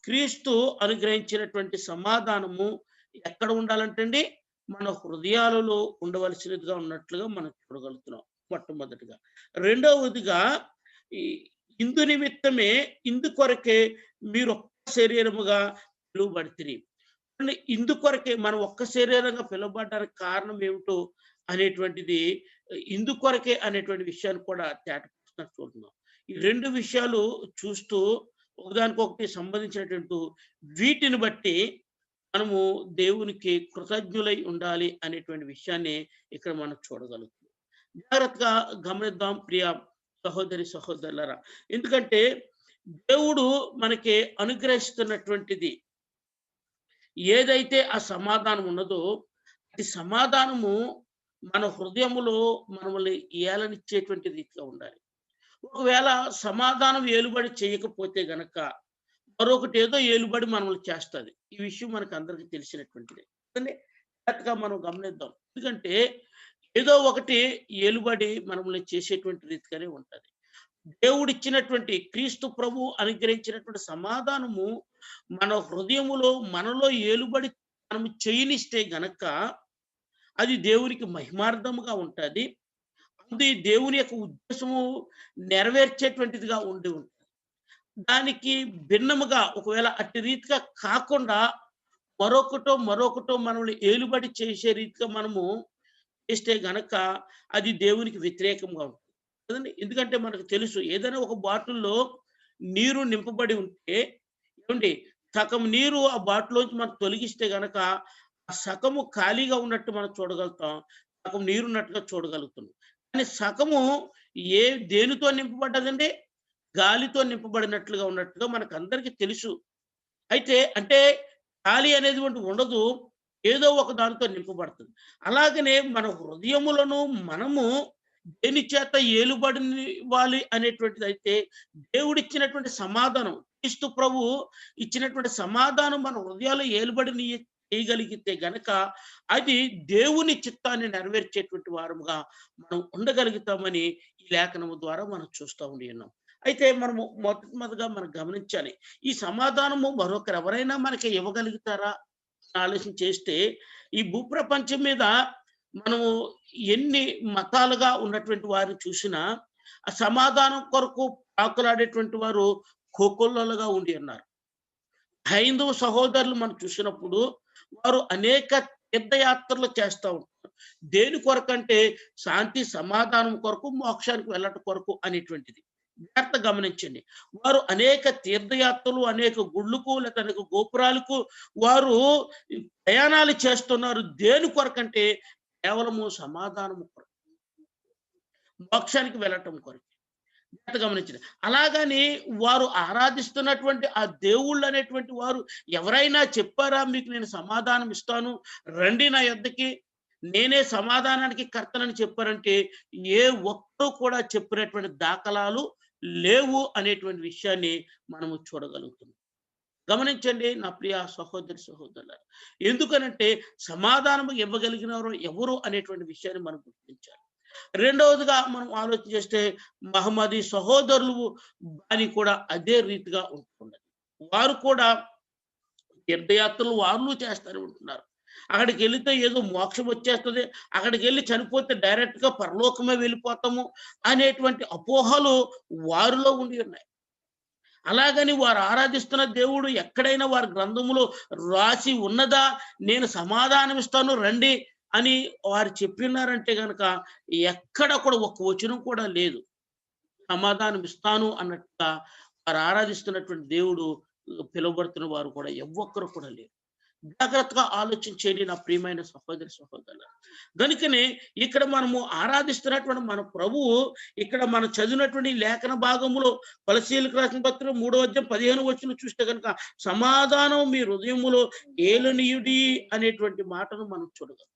క్రీస్తు అనుగ్రహించినటువంటి సమాధానము ఎక్కడ ఉండాలంటండి? మన హృదయాలలో ఉండవలసినదిగా ఉన్నట్లుగా మనం చూడగలుగుతున్నాం మొట్టమొదటిగా. రెండవదిగా ఈ ఇందు నిమిత్తమే, ఇందు కొరకే మీరు ఒక్క శరీరముగా పిలువబడితిరి. ఇందుకొరకే మనం ఒక్క శరీరంగా పిలువబడడానికి కారణం ఏమిటో అనేటువంటిది, ఇందుకొరకే అనేటువంటి విషయాన్ని కూడా తేటపరుస్తున్నట్టు చూస్తున్నాం. ఈ 2 విషయాలు చూస్తూ ఒకదానికొకటి సంబంధించినటువంటి వీటిని బట్టి మనము దేవునికి కృతజ్ఞులై ఉండాలి అనేటువంటి విషయాన్ని ఇక్కడ మనం చూడగలుగుతాం. జాగ్రత్తగా గమనిద్దాం ప్రియ సహోదరి, సహోదరులారా. ఎందుకంటే దేవుడు మనకి అనుగ్రహిస్తున్నటువంటిది ఏదైతే ఆ సమాధానం ఉన్నదో, అది సమాధానము మన హృదయములో మనల్ని ఏలనిచ్చేటువంటి రీతిగా ఉండాలి. ఒకవేళ సమాధానం ఏలుబడి చేయకపోతే గనక మరొకటి ఏదో ఏలుబడి మనల్ని చేస్తది. ఈ విషయం మనకందరికీ తెలిసినటువంటిదే. కదండీ! జాగ్రత్తగా మనం గమనిద్దాం. ఎందుకంటే ఏదో ఒకటి ఏలుబడి మనల్ని చేసేటువంటి రీతిగానే ఉంటది. దేవుడిచ్చినటువంటి క్రీస్తు ప్రభు అనుగ్రహించినటువంటి సమాధానము మన హృదయములో మనలో ఏలుబడి మనము చేయనిస్తే గనక అది దేవునికి మహిమార్థముగా ఉంటది. అది దేవుని యొక్క ఉద్దేశము నెరవేర్చేటువంటిదిగా ఉంటది. దానికి భిన్నముగా ఒకవేళ అట్టి రీతిగా కాకుండా మరొకటో మనల్ని ఏలుబడి చేసే రీతిగా మనము చేస్తే గనక అది దేవునికి వ్యతిరేకంగా ఉంటుంది. కదండీ! ఎందుకంటే మనకు తెలుసు ఏదైనా ఒక బాటిల్‌లో నీరు నింపబడి ఉంటే ఏవండీ సగం నీరు ఆ బాటిల్‌లోంచి మనం తొలగిస్తే గనక ఆ సగము ఖాళీగా ఉన్నట్టు మనం చూడగలుగుతాం. సగం నీరున్నట్టుగా చూడగలుగుతున్నాం. కానీ సగము దేనితో నింపబడ్డదండి? గాలితో నింపబడినట్లుగా ఉన్నట్టుగా మనకందరికీ తెలుసు. అయితే అంటే గాలి అనేటువంటి ఉండదు. ఏదో ఒక దానితో నింపబడుతుంది. అలాగనే మన హృదయములను మనము దేని చేత ఏలుబడినివ్వాలి అనేటువంటిదైతే దేవుడిచ్చినటువంటి సమాధానం, క్రీస్తు ప్రభువు ఇచ్చినటువంటి సమాధానం మన హృదయాల్లో ఏలుబడిని చేయగలిగితే గనక అది దేవుని చిత్తాన్ని నెరవేర్చేటువంటి వారముగా మనం ఉండగలుగుతామని ఈ లేఖనము ద్వారా మనం చూస్తా ఉండి ఉన్నాం. అయితే మనము మొట్టమొదటిగా మనం గమనించాలి. ఈ సమాధానము మరొకరెవరైనా మనకి ఇవ్వగలుగుతారా అని ఆలోచన చేస్తే, ఈ భూప్రపంచం మీద మనము ఎన్ని మతాలుగా ఉన్నటువంటి వారిని చూసినా, ఆ సమాధానం కొరకు పాకులాడేటువంటి వారు కోకొల్లలుగా ఉండి ఉన్నారు. హైందవ సహోదరులు మనం చూసినప్పుడు వారు అనేక తీర్థయాత్రలు చేస్తా ఉంటారు. దేని కొరకంటే శాంతి సమాధానం కొరకు, మోక్షానికి వెళ్ళటం కొరకు అనేటువంటిది. జాగ్రత్తగా గమనించండి. వారు అనేక తీర్థయాత్రలు, అనేక గుళ్ళకు లేక అనేక గోపురాలకు వారు ప్రయాణాలు చేస్తున్నారు. దేని కొరకంటే కేవలము సమాధానము కొరకు, మోక్షానికి వెళ్ళటం కొరకు. జాగ్రత్తగా గమనించండి. అలాగని వారు ఆరాధిస్తున్నటువంటి ఆ దేవుళ్ళు అనేటువంటి వారు ఎవరైనా చెప్పారా మీకు నేను సమాధానం ఇస్తాను, రండి నా యొద్దకి, నేనే సమాధానానికి కర్తనని చెప్పారంటే ఏ ఒక్కరు కూడా చెప్పినటువంటి దాఖలాలు లేవు అనేటువంటి విషయాన్ని మనము చూడగలుగుతున్నాం. గమనించండి నా ప్రియ సహోదరి, సహోదరులారా. ఎందుకనంటే సమాధానం ఇవ్వగలిగిన వారు ఎవరు అనేటువంటి విషయాన్ని మనం గుర్తించాలి. రెండవదిగా మనం ఆలోచన చేస్తే మహమ్మదీ సహోదరులు అని కూడా అదే రీతిగా ఉంటున్నది. వారు కూడా తీర్థయాత్రలు వారు చేస్తూనే ఉంటున్నారు. అక్కడికెళితే ఏదో మోక్షం వచ్చేస్తది, అక్కడికెళ్ళి చనిపోతే డైరెక్ట్‌గా పరలోకమే వెళ్ళిపోతాము అనేటువంటి అపోహలు వారిలో ఉండి ఉన్నాయి. అలాగని వారు ఆరాధిస్తున్న దేవుడు ఎక్కడైనా వారి గ్రంథములో రాసి ఉన్నదా? నేను సమాధానం ఇస్తాను రండి అని వారు చెప్పినారంటే గనక ఎక్కడ కూడా ఒక్క వచనం కూడా లేదు. సమాధానం ఇస్తాను అన్నట్టుగా వారు ఆరాధిస్తున్నటువంటి దేవుడు పిలువబడుతున్న వారు కూడా ఎవ్వొక్కరు కూడా లేరు. జాగ్రత్తగా ఆలోచన చేయండి నా ప్రియమైన సహోదరి, సహోదరులారా. గనుకనే ఇక్కడ మనము ఆరాధిస్తున్నటువంటి మన ప్రభువు ఇక్కడ మనం చదివినటువంటి లేఖన భాగములో కొలస్సీయులకు రాసిన పత్రిక 3వ అధ్యాయం 15వ వచనం చూస్తే గనుక సమాధానం మీ హృదయములో ఏలనీయుడి అనేటువంటి మాటను మనం చూడగలం.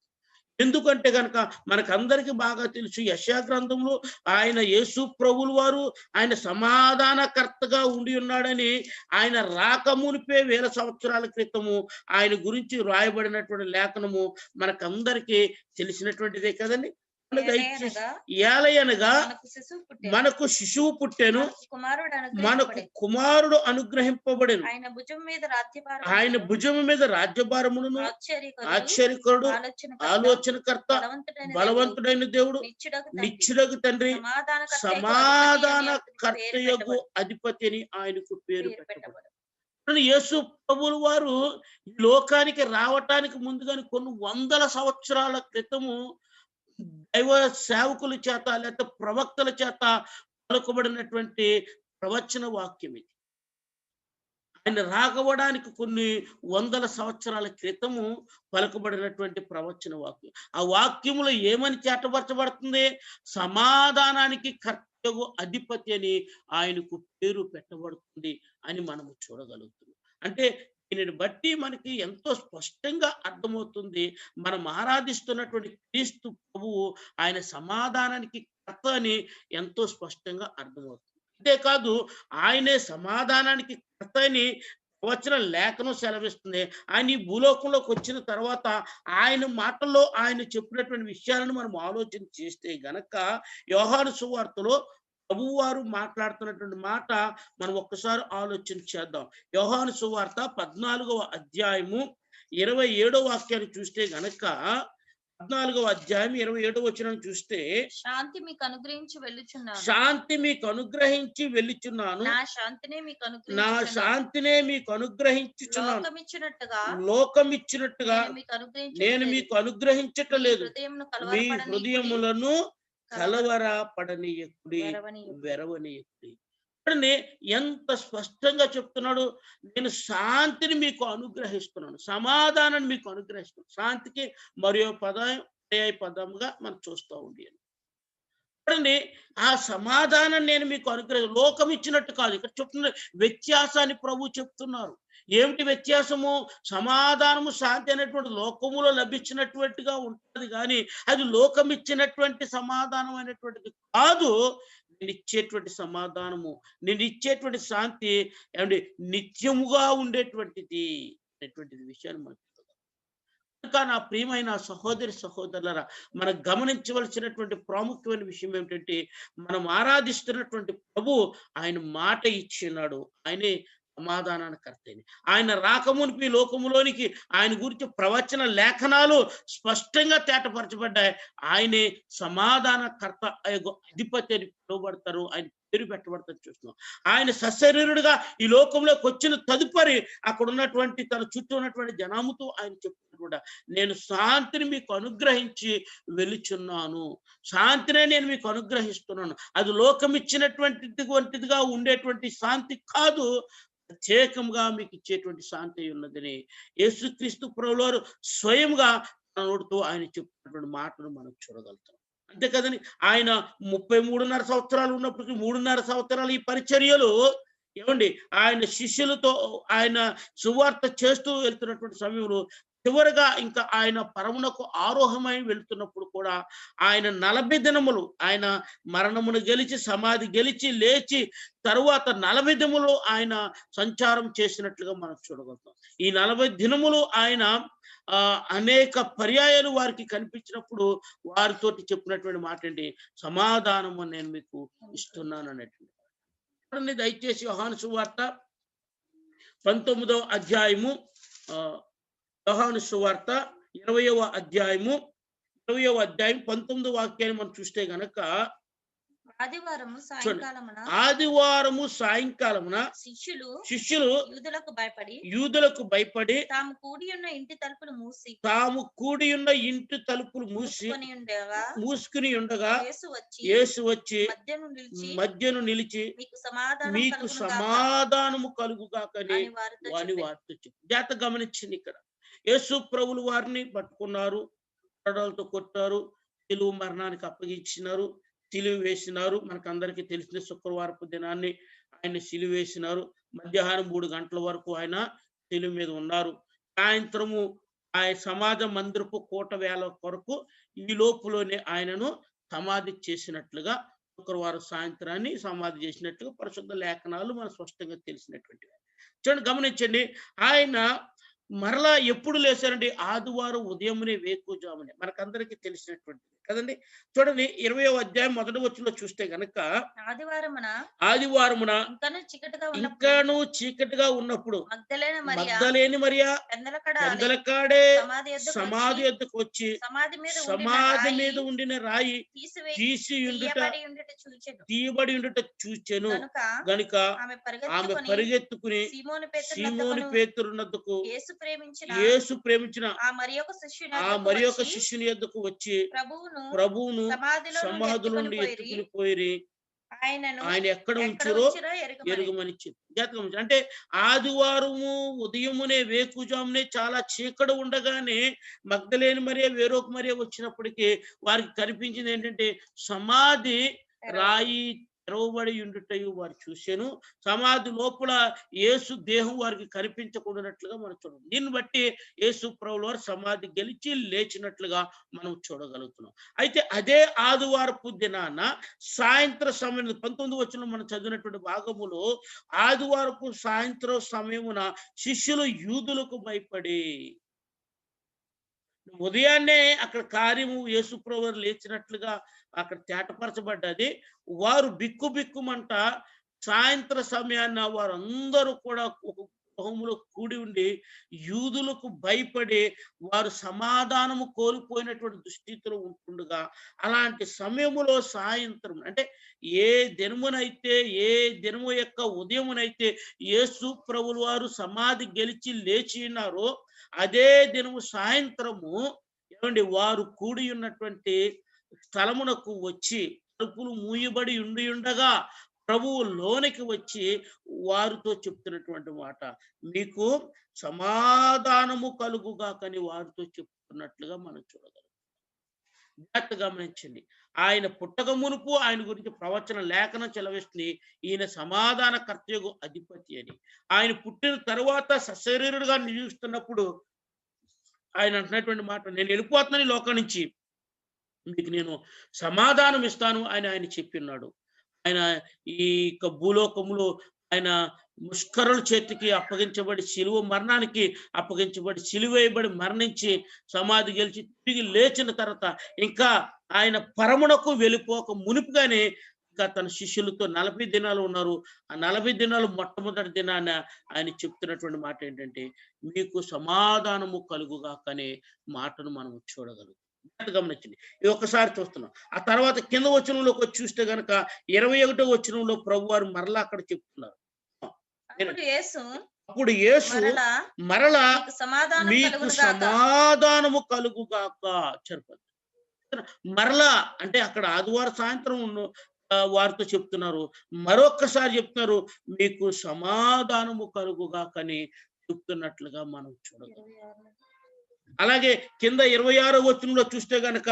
ఎందుకంటే గనక మనకందరికి బాగా తెలుసు యెషయా గ్రంథంలో ఆయన యేసు ప్రభువుల వారు ఆయన సమాధానకర్తగా ఉండి ఉన్నాడని, ఆయన రాకమునిపే వేల సంవత్సరాల క్రితము ఆయన గురించి రాయబడినటువంటి లేఖనము మనకందరికీ తెలిసినటువంటిదే కదండీ! దయచేసి ఏలయనగా మనకు శిశువు పుట్టెను, మనకు కుమారుడు అనుగ్రహింపబడెను, ఆయన భుజం మీద రాజ్యభారమును, ఆశ్చర్యకరుడు, ఆలోచనకర్త, బలవంతుడైన దేవుడు, నిత్యుడగు తండ్రి, సమాధాన కర్తయగు అధిపతి అని ఆయనకు పేరు పెట్టబడింది. యేసు ప్రభువుల వారు ఈ లోకానికి రావటానికి ముందుగానే కొన్ని వందల సంవత్సరాల క్రితము దైవ సేవకుల చేత లేకపోతే ప్రవక్తల చేత పలుకబడినటువంటి ప్రవచన వాక్యం ఇది. ఆయన రాకవడానికి కొన్ని వందల సంవత్సరాల క్రితము పలుకబడినటువంటి ప్రవచన వాక్యం. ఆ వాక్యములో ఏమని చేటపరచబడుతుంది? సమాధానానికి కర్తవ్య అధిపతి అని ఆయనకు పేరు పెట్టబడుతుంది అని మనము చూడగలుగుతున్నాం. అంటే దీనిని బట్టి మనకి ఎంతో స్పష్టంగా అర్థమవుతుంది, మనం ఆరాధిస్తున్నటువంటి క్రీస్తు ప్రభువు ఆయన సమాధానానికి కర్త అని ఎంతో స్పష్టంగా అర్థమవుతుంది. అంతేకాదు ఆయనే సమాధానానికి కర్త అని ప్రవచన లేఖనం సెలవిస్తుంది. ఆయన ఈ భూలోకంలోకి వచ్చిన తర్వాత ఆయన మాటల్లో ఆయన చెప్పినటువంటి విషయాలను మనం ఆలోచన చేస్తే గనక యోహాను సువార్తలో ప్రభువు వారు మాట్లాడుతున్నటువంటి మాట మనం ఒక్కసారి ఆలోచన చేద్దాం. యోహాను సువార్త 14వ అధ్యాయము 27వ వాక్యాన్ని చూస్తే గనక 14వ అధ్యాయం 27వ వచనం చూస్తే, శాంతి మీకు అనుగ్రహించి వెళ్ళుచున్నాను, శాంతి మీకు అనుగ్రహించి వెళ్ళుచున్నాను, నా శాంతినే మీకు అనుగ్రహించుచున్నాను, లోకమిచ్చినట్టుగా నేను మీకు అనుగ్రహించట్లేదు, మీ హృదయములను కలవరపడనీయకుడి, వెరవనీయకుడి. ఎంత స్పష్టంగా చెప్తున్నాడు, నేను శాంతిని మీకు అనుగ్రహిస్తున్నాను, సమాధానాన్ని మీకు అనుగ్రహిస్తున్నాను. శాంతికి మరియు పదముగా మనం చూస్తూ ఉండి చూడండి, ఆ సమాధానం నేను మీకు లోకం ఇచ్చినట్టు కాదు. ఇక్కడ చెప్తున్న వ్యత్యాసాన్ని ప్రభు చెప్తున్నారు. ఏమిటి వ్యత్యాసము? సమాధానము శాంతి అనేటువంటి లోకములో లభించినటువంటిగా ఉంటుంది, కానీ అది లోకం ఇచ్చినటువంటి సమాధానం అనేటువంటిది కాదు. నేను ఇచ్చేటువంటి సమాధానము, నేను ఇచ్చేటువంటి శాంతి ఏమంటే నిత్యముగా ఉండేటువంటిది అనేటువంటిది విషయాన్ని మనకు. కనుక నా ప్రియమైన సహోదరి సహోదరులరా, మనం గమనించవలసినటువంటి ప్రాముఖ్యమైన విషయం ఏమిటంటే, మనం ఆరాధిస్తున్నటువంటి ప్రభు ఆయన మాట ఇచ్చినాడు, ఆయనే సమాధానానికి ఆయన రాకమునిపి లోకములోనికి ఆయన గురించి ప్రవచన లేఖనాలు స్పష్టంగా తేటపరచబడ్డాయి. ఆయనే సమాధానకర్త అధిపతి అని పిలువబడతారు, ఆయన పేరు పెట్టబడతారు చూస్తున్నాం. ఆయన సశరీరుడుగా ఈ లోకంలోకి వచ్చిన తదుపరి అక్కడ ఉన్నటువంటి తన చుట్టూ ఉన్నటువంటి జనాముతో ఆయన చెప్తున్నారు కూడా, నేను శాంతిని మీకు అనుగ్రహించి వెలుచున్నాను, శాంతినే నేను మీకు అనుగ్రహిస్తున్నాను. అది లోకం ఇచ్చినటువంటిదిగా ఉండేటువంటి శాంతి కాదు, ప్రత్యేకంగా మీకు ఇచ్చేటువంటి శాంతి ఉన్నదని యేసుక్రీస్తు ప్రభువారు స్వయంగా నోడుతూ ఆయన చెప్పినటువంటి మాటను మనం చూడగలుగుతాం. అంతే కదండి, ఆయన 33.5 సంవత్సరాలు ఉన్నప్పటికీ 3.5 సంవత్సరాలు ఈ పరిచర్యలు ఏమండి ఆయన శిష్యులతో ఆయన సువార్త చేస్తూ వెళ్తున్నటువంటి సమయంలో చివరిగా ఇంకా ఆయన పరమునకు ఆరోహమై వెళ్తున్నప్పుడు కూడా ఆయన 40 దినములు ఆయన మరణమును గెలిచి సమాధి గెలిచి లేచి తరువాత 40 దినములు ఆయన సంచారం చేసినట్లుగా మనం చూడగలుగుతాం. ఈ 40 దినములు ఆయన అనేక పర్యాయాలు వారికి కనిపించినప్పుడు వారితోటి చెప్పినటువంటి మాట ఏంటి? సమాధానము నేను మీకు ఇస్తున్నాను అనేటువంటి. దయచేసి యోహాను సువార్త 19వ అధ్యాయము యోహాను సువార్త 20వ అధ్యాయం 19వ వాక్యాన్ని మనం చూస్తే గనక, ఆదివారము సాయంకాలమున శిష్యులు యూదులకు భయపడి తాము కూడి ఉన్న ఇంటి తలుపులు మూసుకుని ఉండగా యేసు వచ్చి మధ్యను నిలిచి మీకు సమాధానము కలుగుగాకని వారితో చెప్పి. జాత గమనించింది, ఇక్కడ యేసు ప్రభులు వారిని పట్టుకున్నారు, కొరడాలతో కొట్టారు, సిలువ మరణానికి అప్పగించినారు, సిలువ వేసినారు. మనకు అందరికీ తెలిసిన శుక్రవారపు దినాన్ని ఆయన సిలువ వేసినారు. మధ్యాహ్నం 3 గంటల వరకు ఆయన సిలువ మీద ఉన్నారు. సాయంత్రము ఆయన సమాజ మందిరపు కోట వేల కొరకు ఈ లోపులోనే ఆయనను సమాధి చేసినట్లుగా, శుక్రవారం సాయంత్రాన్ని సమాధి చేసినట్లుగా పరిశుద్ధ లేఖనాలు మన స్పష్టంగా తెలిసినటువంటివి. చూడండి, గమనించండి, ఆయన మరలా ఎప్పుడు లేచారండి? ఆదివారం ఉదయమునే వేకుజామునే, మనకందరికీ తెలిసినటువంటిది. కదండి. చూడండి 20వ అధ్యాయం మొదటి వచనంలో చూస్తే గనక ఆదివారమున ఆదివారమున ఇంకను చీకటిగా ఉన్నప్పుడు మగ్దలేన మరియా మగ్దలేని మరియా పెందలకడ పెందలకాడే సమాధి యొద్దకు సమాధి వచ్చి వద్దకు వచ్చి సమాధి మీద ఉండిన సమాధి రాయి మీద ఉండిన రాయి తీసి ఉండుట తీయబడి ఉండుట చూచెను గనుక ఆమె ఆమె పరిగెత్తుకొని పరిగెత్తుకుని సీమోను సీమోని పేతురు పేతురునద్దకు యేసు యేసు ప్రేమించిన ఆ మరి ఒక శిష్యుని యొద్దకు వచ్చి ప్రభువును ప్రభువును సమాధిలో సమాధుల నుండి ఎత్తుకుని పోయిరి, ఆయన ఎక్కడ ఉంచురో ఎరుగమని చెప్పి. అంటే ఆదివారము ఉదయమునే వేకుజామునే చాలా చీకటి ఉండగానే మగ్దలేని మరియ వేరొక మరియ వచ్చినప్పటికీ వారికి కనిపించింది ఏంటంటే సమాధి రాయి తెరవబడి ఉండుటయు వారు చూశాను. సమాధి లోపల యేసు దేహం వారికి కనిపించకుండానట్లుగా మనం చూడాలి. దీన్ని బట్టి యేసు ప్రభువు వారు సమాధి గెలిచి లేచినట్లుగా మనం చూడగలుగుతున్నాం. అయితే అదే ఆదివారపు దినాన సాయంత్రం సమయం 19 వచనంలో మనం చదివినటువంటి భాగములో ఆదివారపు సాయంత్రం సమయమున శిష్యులు యూదులకు భయపడి ఉదయాన్నే అక్కడ కార్యము యేసు ప్రభువు లేచినట్లుగా అక్కడ తేటపరచబడ్డది. వారు బిక్కుమంట సాయంత్ర సమయాన్న వారందరూ కూడా ఒక గృహములో కూడి ఉండి యూదులకు భయపడి వారు సమాధానము కోల్పోయినటువంటి దుస్థితిలో ఉంటుండగా అలాంటి సమయములో సాయంత్రం అంటే ఏ దినము యొక్క ఉదయమునైతే యేసు ప్రభువు వారు సమాధి గెలిచి లేచి ఉన్నారో అదే దినము సాయంత్రము ఏమండి వారు కూడి ఉన్నటువంటి స్థలమునకు వచ్చి తలుపులు మూయబడి ఉండగా ప్రభువు లోనికి వచ్చి వారితో చెప్తున్నటువంటి మాట, మీకు సమాధానము కలుగుగాకని వారితో చెప్తున్నట్లుగా మనం చూడగలం. జాగ్రత్తగా గమనించండి. ఆయన పుట్టక మునుపు ఆయన గురించి ప్రవచన లేఖనం చెలవిస్తుంది, ఈయన సమాధాన కర్తయ్యకు అధిపతి అని. ఆయన పుట్టిన తరువాత సశరీరుడుగా నిలుస్తున్నప్పుడు ఆయన అంటున్నటువంటి మాట, నేను వెళ్ళిపోతున్నాను ఈ లోకం నుంచి, మీకు నేను సమాధానం ఇస్తాను అని ఆయన చెప్పిన్నాడు. ఆయన ఈ భూలోకములో ఆయన ముష్కరుల చేతికి అప్పగించబడి శిలువ మరణానికి అప్పగించబడి సిలువేయబడి మరణించి సమాధి గెలిచి తిరిగి లేచిన తర్వాత ఇంకా ఆయన పరమునకు వెళ్ళిపోక మునుపుగానే ఇంకా తన శిష్యులతో 40 దినాలు ఉన్నారు. ఆ 40 దినాలు మొట్టమొదటి దినాన ఆయన చెప్తున్నటువంటి మాట ఏంటంటే, మీకు సమాధానము కలుగుగాకనే మాటను మనం చూడగలుగుతాం. గమనించండి. ఇది ఒకసారి చూస్తున్నాం. ఆ తర్వాత కింద వచనంలోకి వచ్చి చూస్తే గనక 21వ వచనంలో ప్రభు వారు మరలా అక్కడ చెప్తున్నారు. అప్పుడు యేసు మరలా మీకు సమాధానము కలుగుగాక చెప్పండి. మరలా అంటే అక్కడ ఆదివారం సాయంత్రం వారితో చెప్తున్నారు, మరొక్కసారి చెప్తున్నారు, మీకు సమాధానము కలుగుగాకని చెప్తున్నట్లుగా మనం చూడగలం. అలాగే కింద 26వ వచనంలో చూస్తే గనక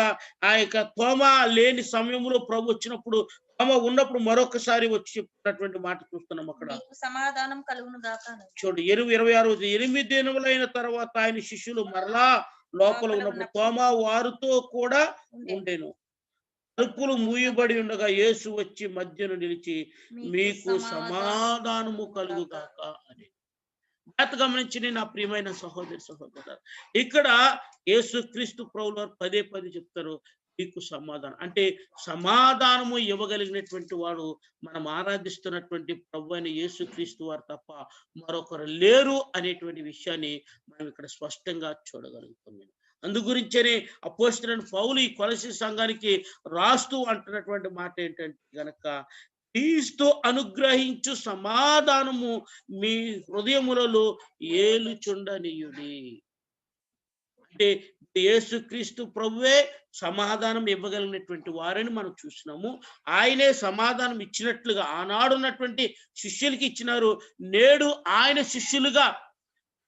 ఆ యొక్క తోమా లేని సమయంలో ప్రభు వచ్చినప్పుడు, తోమా ఉన్నప్పుడు మరొకసారి వచ్చి చెప్తున్నటువంటి మాట చూస్తున్నాం అక్కడ. సమాధానం కలుగును గాక చూడండి 26 8 దినములైన తర్వాత ఆయన శిష్యులు మరలా లోపల ఉన్నప్పుడు తోమా వారితో కూడా ఉండెను. తలుపులు మూయబడి ఉండగా యేసు వచ్చి మధ్యను నిలిచి, మీకు సమాధానము కలుగుగాక అని. జాగ్రత్త గమనించి నా ప్రియమైన సహోదరు ఇక్కడ యేసుక్రీస్తు ప్రభువు వారు పదే చెప్తారు, మీకు సమాధానం. అంటే సమాధానము ఇవ్వగలిగినటువంటి వాడు మనం ఆరాధిస్తున్నటువంటి ప్రభు అయిన యేసుక్రీస్తు వారు తప్ప మరొకరు లేరు అనేటువంటి విషయాన్ని మనం ఇక్కడ స్పష్టంగా చూడగలుగుతున్నాం. అందు గురించనే అపోస్తలుడైన పౌలు ఈ కొలస్సీ సంఘానికి రాస్తూ అంటున్నటువంటి మాట ఏంటంటే గనక, క్రీస్తు అనుగ్రహించు సమాధానము మీ హృదయములలో ఏలుచుండనీయుడి. అంటే యేసుక్రీస్తు ప్రభువే సమాధానం ఇవ్వగలిగినటువంటి వారని మనం చూసినాము. ఆయనే సమాధానం ఇచ్చినట్లుగా ఆనాడున్నటువంటి శిష్యులకి ఇచ్చినారు. నేడు ఆయన శిష్యులుగా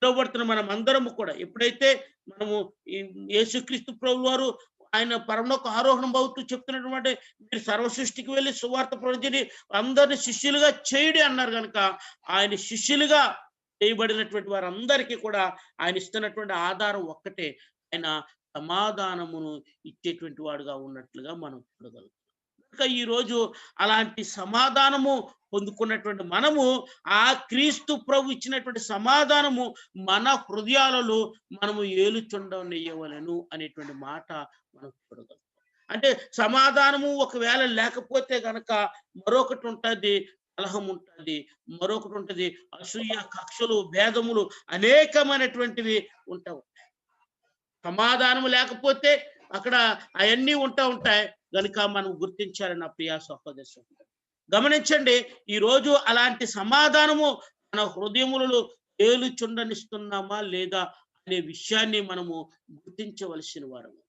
పిలువబడుతున్న మనం అందరము కూడా ఎప్పుడైతే మనము ఈ యేసుక్రీస్తు ప్రభువు వారు ఆయన పరలోక ఆరోహణం అవుతూ చెప్తున్నటువంటి, మీరు సర్వ సృష్టికి వెళ్ళి సువార్త ప్రవచించి అందరిని శిష్యులుగా చేయడి అన్నారు కనుక, ఆయన శిష్యులుగా చేయబడినటువంటి వారందరికీ కూడా ఆయన ఇస్తున్నటువంటి ఆధారం ఒక్కటే, ఆయన సమాధానమును ఇచ్చేటువంటి వాడుగా ఉన్నట్లుగా మనం చూడగలుగుతాం. కనుక ఈరోజు అలాంటి సమాధానము పొందుకున్నటువంటి మనము ఆ క్రీస్తు ప్రభు ఇచ్చినటువంటి సమాధానము మన హృదయాలలో మనము ఏలుచుండనియ్యవలెను అనేటువంటి మాట మనం చూడగలుగుతాం. అంటే సమాధానము ఒకవేళ లేకపోతే గనక మరొకటి ఉంటది, కలహం ఉంటది, మరొకటి ఉంటది, అసూయ, కక్షలు, భేదములు అనేకమైనటువంటివి ఉంటాయి. సమాధానం లేకపోతే అక్కడ అవన్నీ ఉంటాయి. గనుక మనం గుర్తించాలి నా ప్రియ సహోదరి సహోదరులు. గమనించండి, ఈ రోజు అలాంటి సమాధానము మన హృదయములలో ఏలుచుండనిస్తున్నామా లేదా అనే విషయాన్ని మనము గుర్తించవలసిన వారము.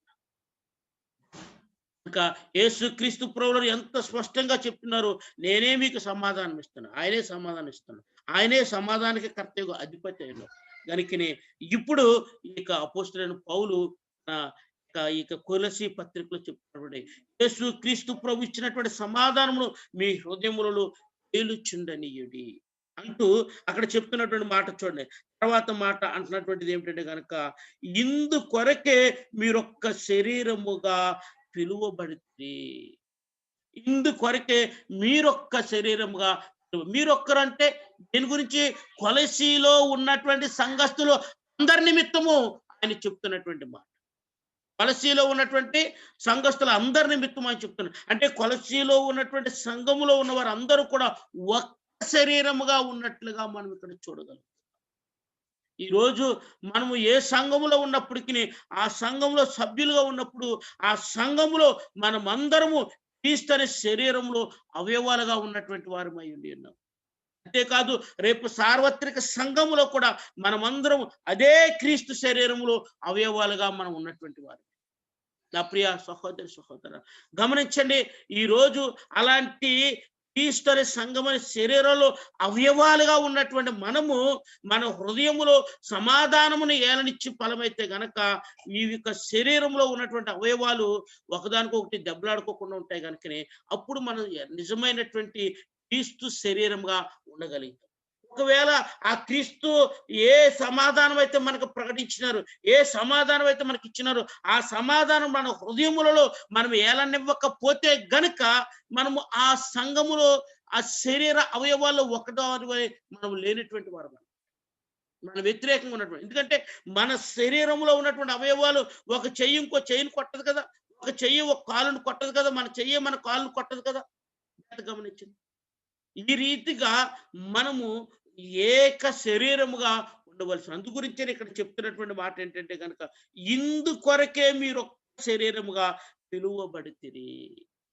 ఇంకా యేసుక్రీస్తు ప్రభువులు ఎంత స్పష్టంగా చెప్తున్నారు, నేనే మీకు సమాధానం ఇస్తాను, ఆయనే సమాధానం ఇస్తాను, ఆయనే సమాధానానికి కర్తయ్య అధిపతి అయిన. కనుకనే ఇప్పుడు ఇక అపోస్తలుడైన పౌలు ఇక కొలసీ పత్రికలో చెప్తున్నటువంటి యేసుక్రీస్తు ప్రభు ఇచ్చినటువంటి సమాధానమును మీ హృదయములలో తేలుచుండనీయుడి అంటూ అక్కడ చెప్తున్నటువంటి మాట చూడండి. తర్వాత మాట అంటున్నటువంటిది ఏమిటంటే కనుక, ఇందు కొరకే మీరొక్క శరీరముగా పిలువబడితే, ఇందు కొరకే మీరొక్క శరీరముగా. మీరొక్కరంటే దీని గురించి కొలసీలో ఉన్నటువంటి సంఘస్థులు అందరి నిమిత్తము ఆయన చెప్తున్నటువంటి మాట. కొలసీలో ఉన్నటువంటి సంఘస్థులు అందరి నిమిత్తం అని చెప్తున్నారు. అంటే కొలసీలో ఉన్నటువంటి సంఘములో ఉన్న వారు అందరూ కూడా ఒక్క శరీరముగా ఉన్నట్లుగా మనం ఇక్కడ చూడగలం. ఈరోజు మనము ఏ సంఘములో ఉన్నప్పటికీ ఆ సంఘంలో సభ్యులుగా ఉన్నప్పుడు ఆ సంఘములో మనమందరము క్రీస్తు అనే శరీరంలో అవయవాలుగా ఉన్నటువంటి వారమై ఉండి ఉన్నాం. అంతేకాదు రేపు సార్వత్రిక సంఘములో కూడా మనమందరం అదే క్రీస్తు శరీరంలో అవయవాలుగా మనం ఉన్నటువంటి వారు. నా ప్రియ సహోదరి సహోదర, గమనించండి, ఈరోజు అలాంటి క్రీస్తు అనే సంఘమనే శరీరంలో అవయవాలుగా ఉన్నటువంటి మనము మన హృదయములో సమాధానమును ఏలనిచ్చి ఫలమైతే గనక ఈ యొక్క శరీరంలో ఉన్నటువంటి అవయవాలు ఒకదానికొకటి దెబ్బలాడుకోకుండా ఉంటాయి కనుకనే అప్పుడు మనం నిజమైనటువంటి క్రీస్తు శరీరంగా ఉండగలుగుతాం. ఒకవేళ ఆ క్రీస్తు ఏ సమాధానం అయితే మనకు ప్రకటించినారు, ఏ సమాధానం అయితే మనకి ఇచ్చినారు, ఆ సమాధానం మన హృదయములలో మనం ఏలనివ్వకపోతే గనుక మనము ఆ సంఘములో ఆ శరీర అవయవాల్లో ఒకటో మనం లేనటువంటి వారు, మన వ్యతిరేకంగా ఉన్నటువంటి. ఎందుకంటే మన శరీరంలో ఉన్నటువంటి అవయవాలు ఒక చెయ్యి ఇంకో చెయ్యిని కొట్టదు కదా, ఒక చెయ్యి ఒక కాలును కొట్టదు కదా, మన చెయ్యి మన కాలును కొట్టదు కదా. గమనించింది. ఈ రీతిగా మనము ఏక శరీరముగా ఉండవలసిన. అందు గురించే ఇక్కడ చెప్తున్నటువంటి మాట ఏంటంటే కనుక, ఇందు కొరకే మీరు ఒక్క శరీరముగా పిలువబడితిరి.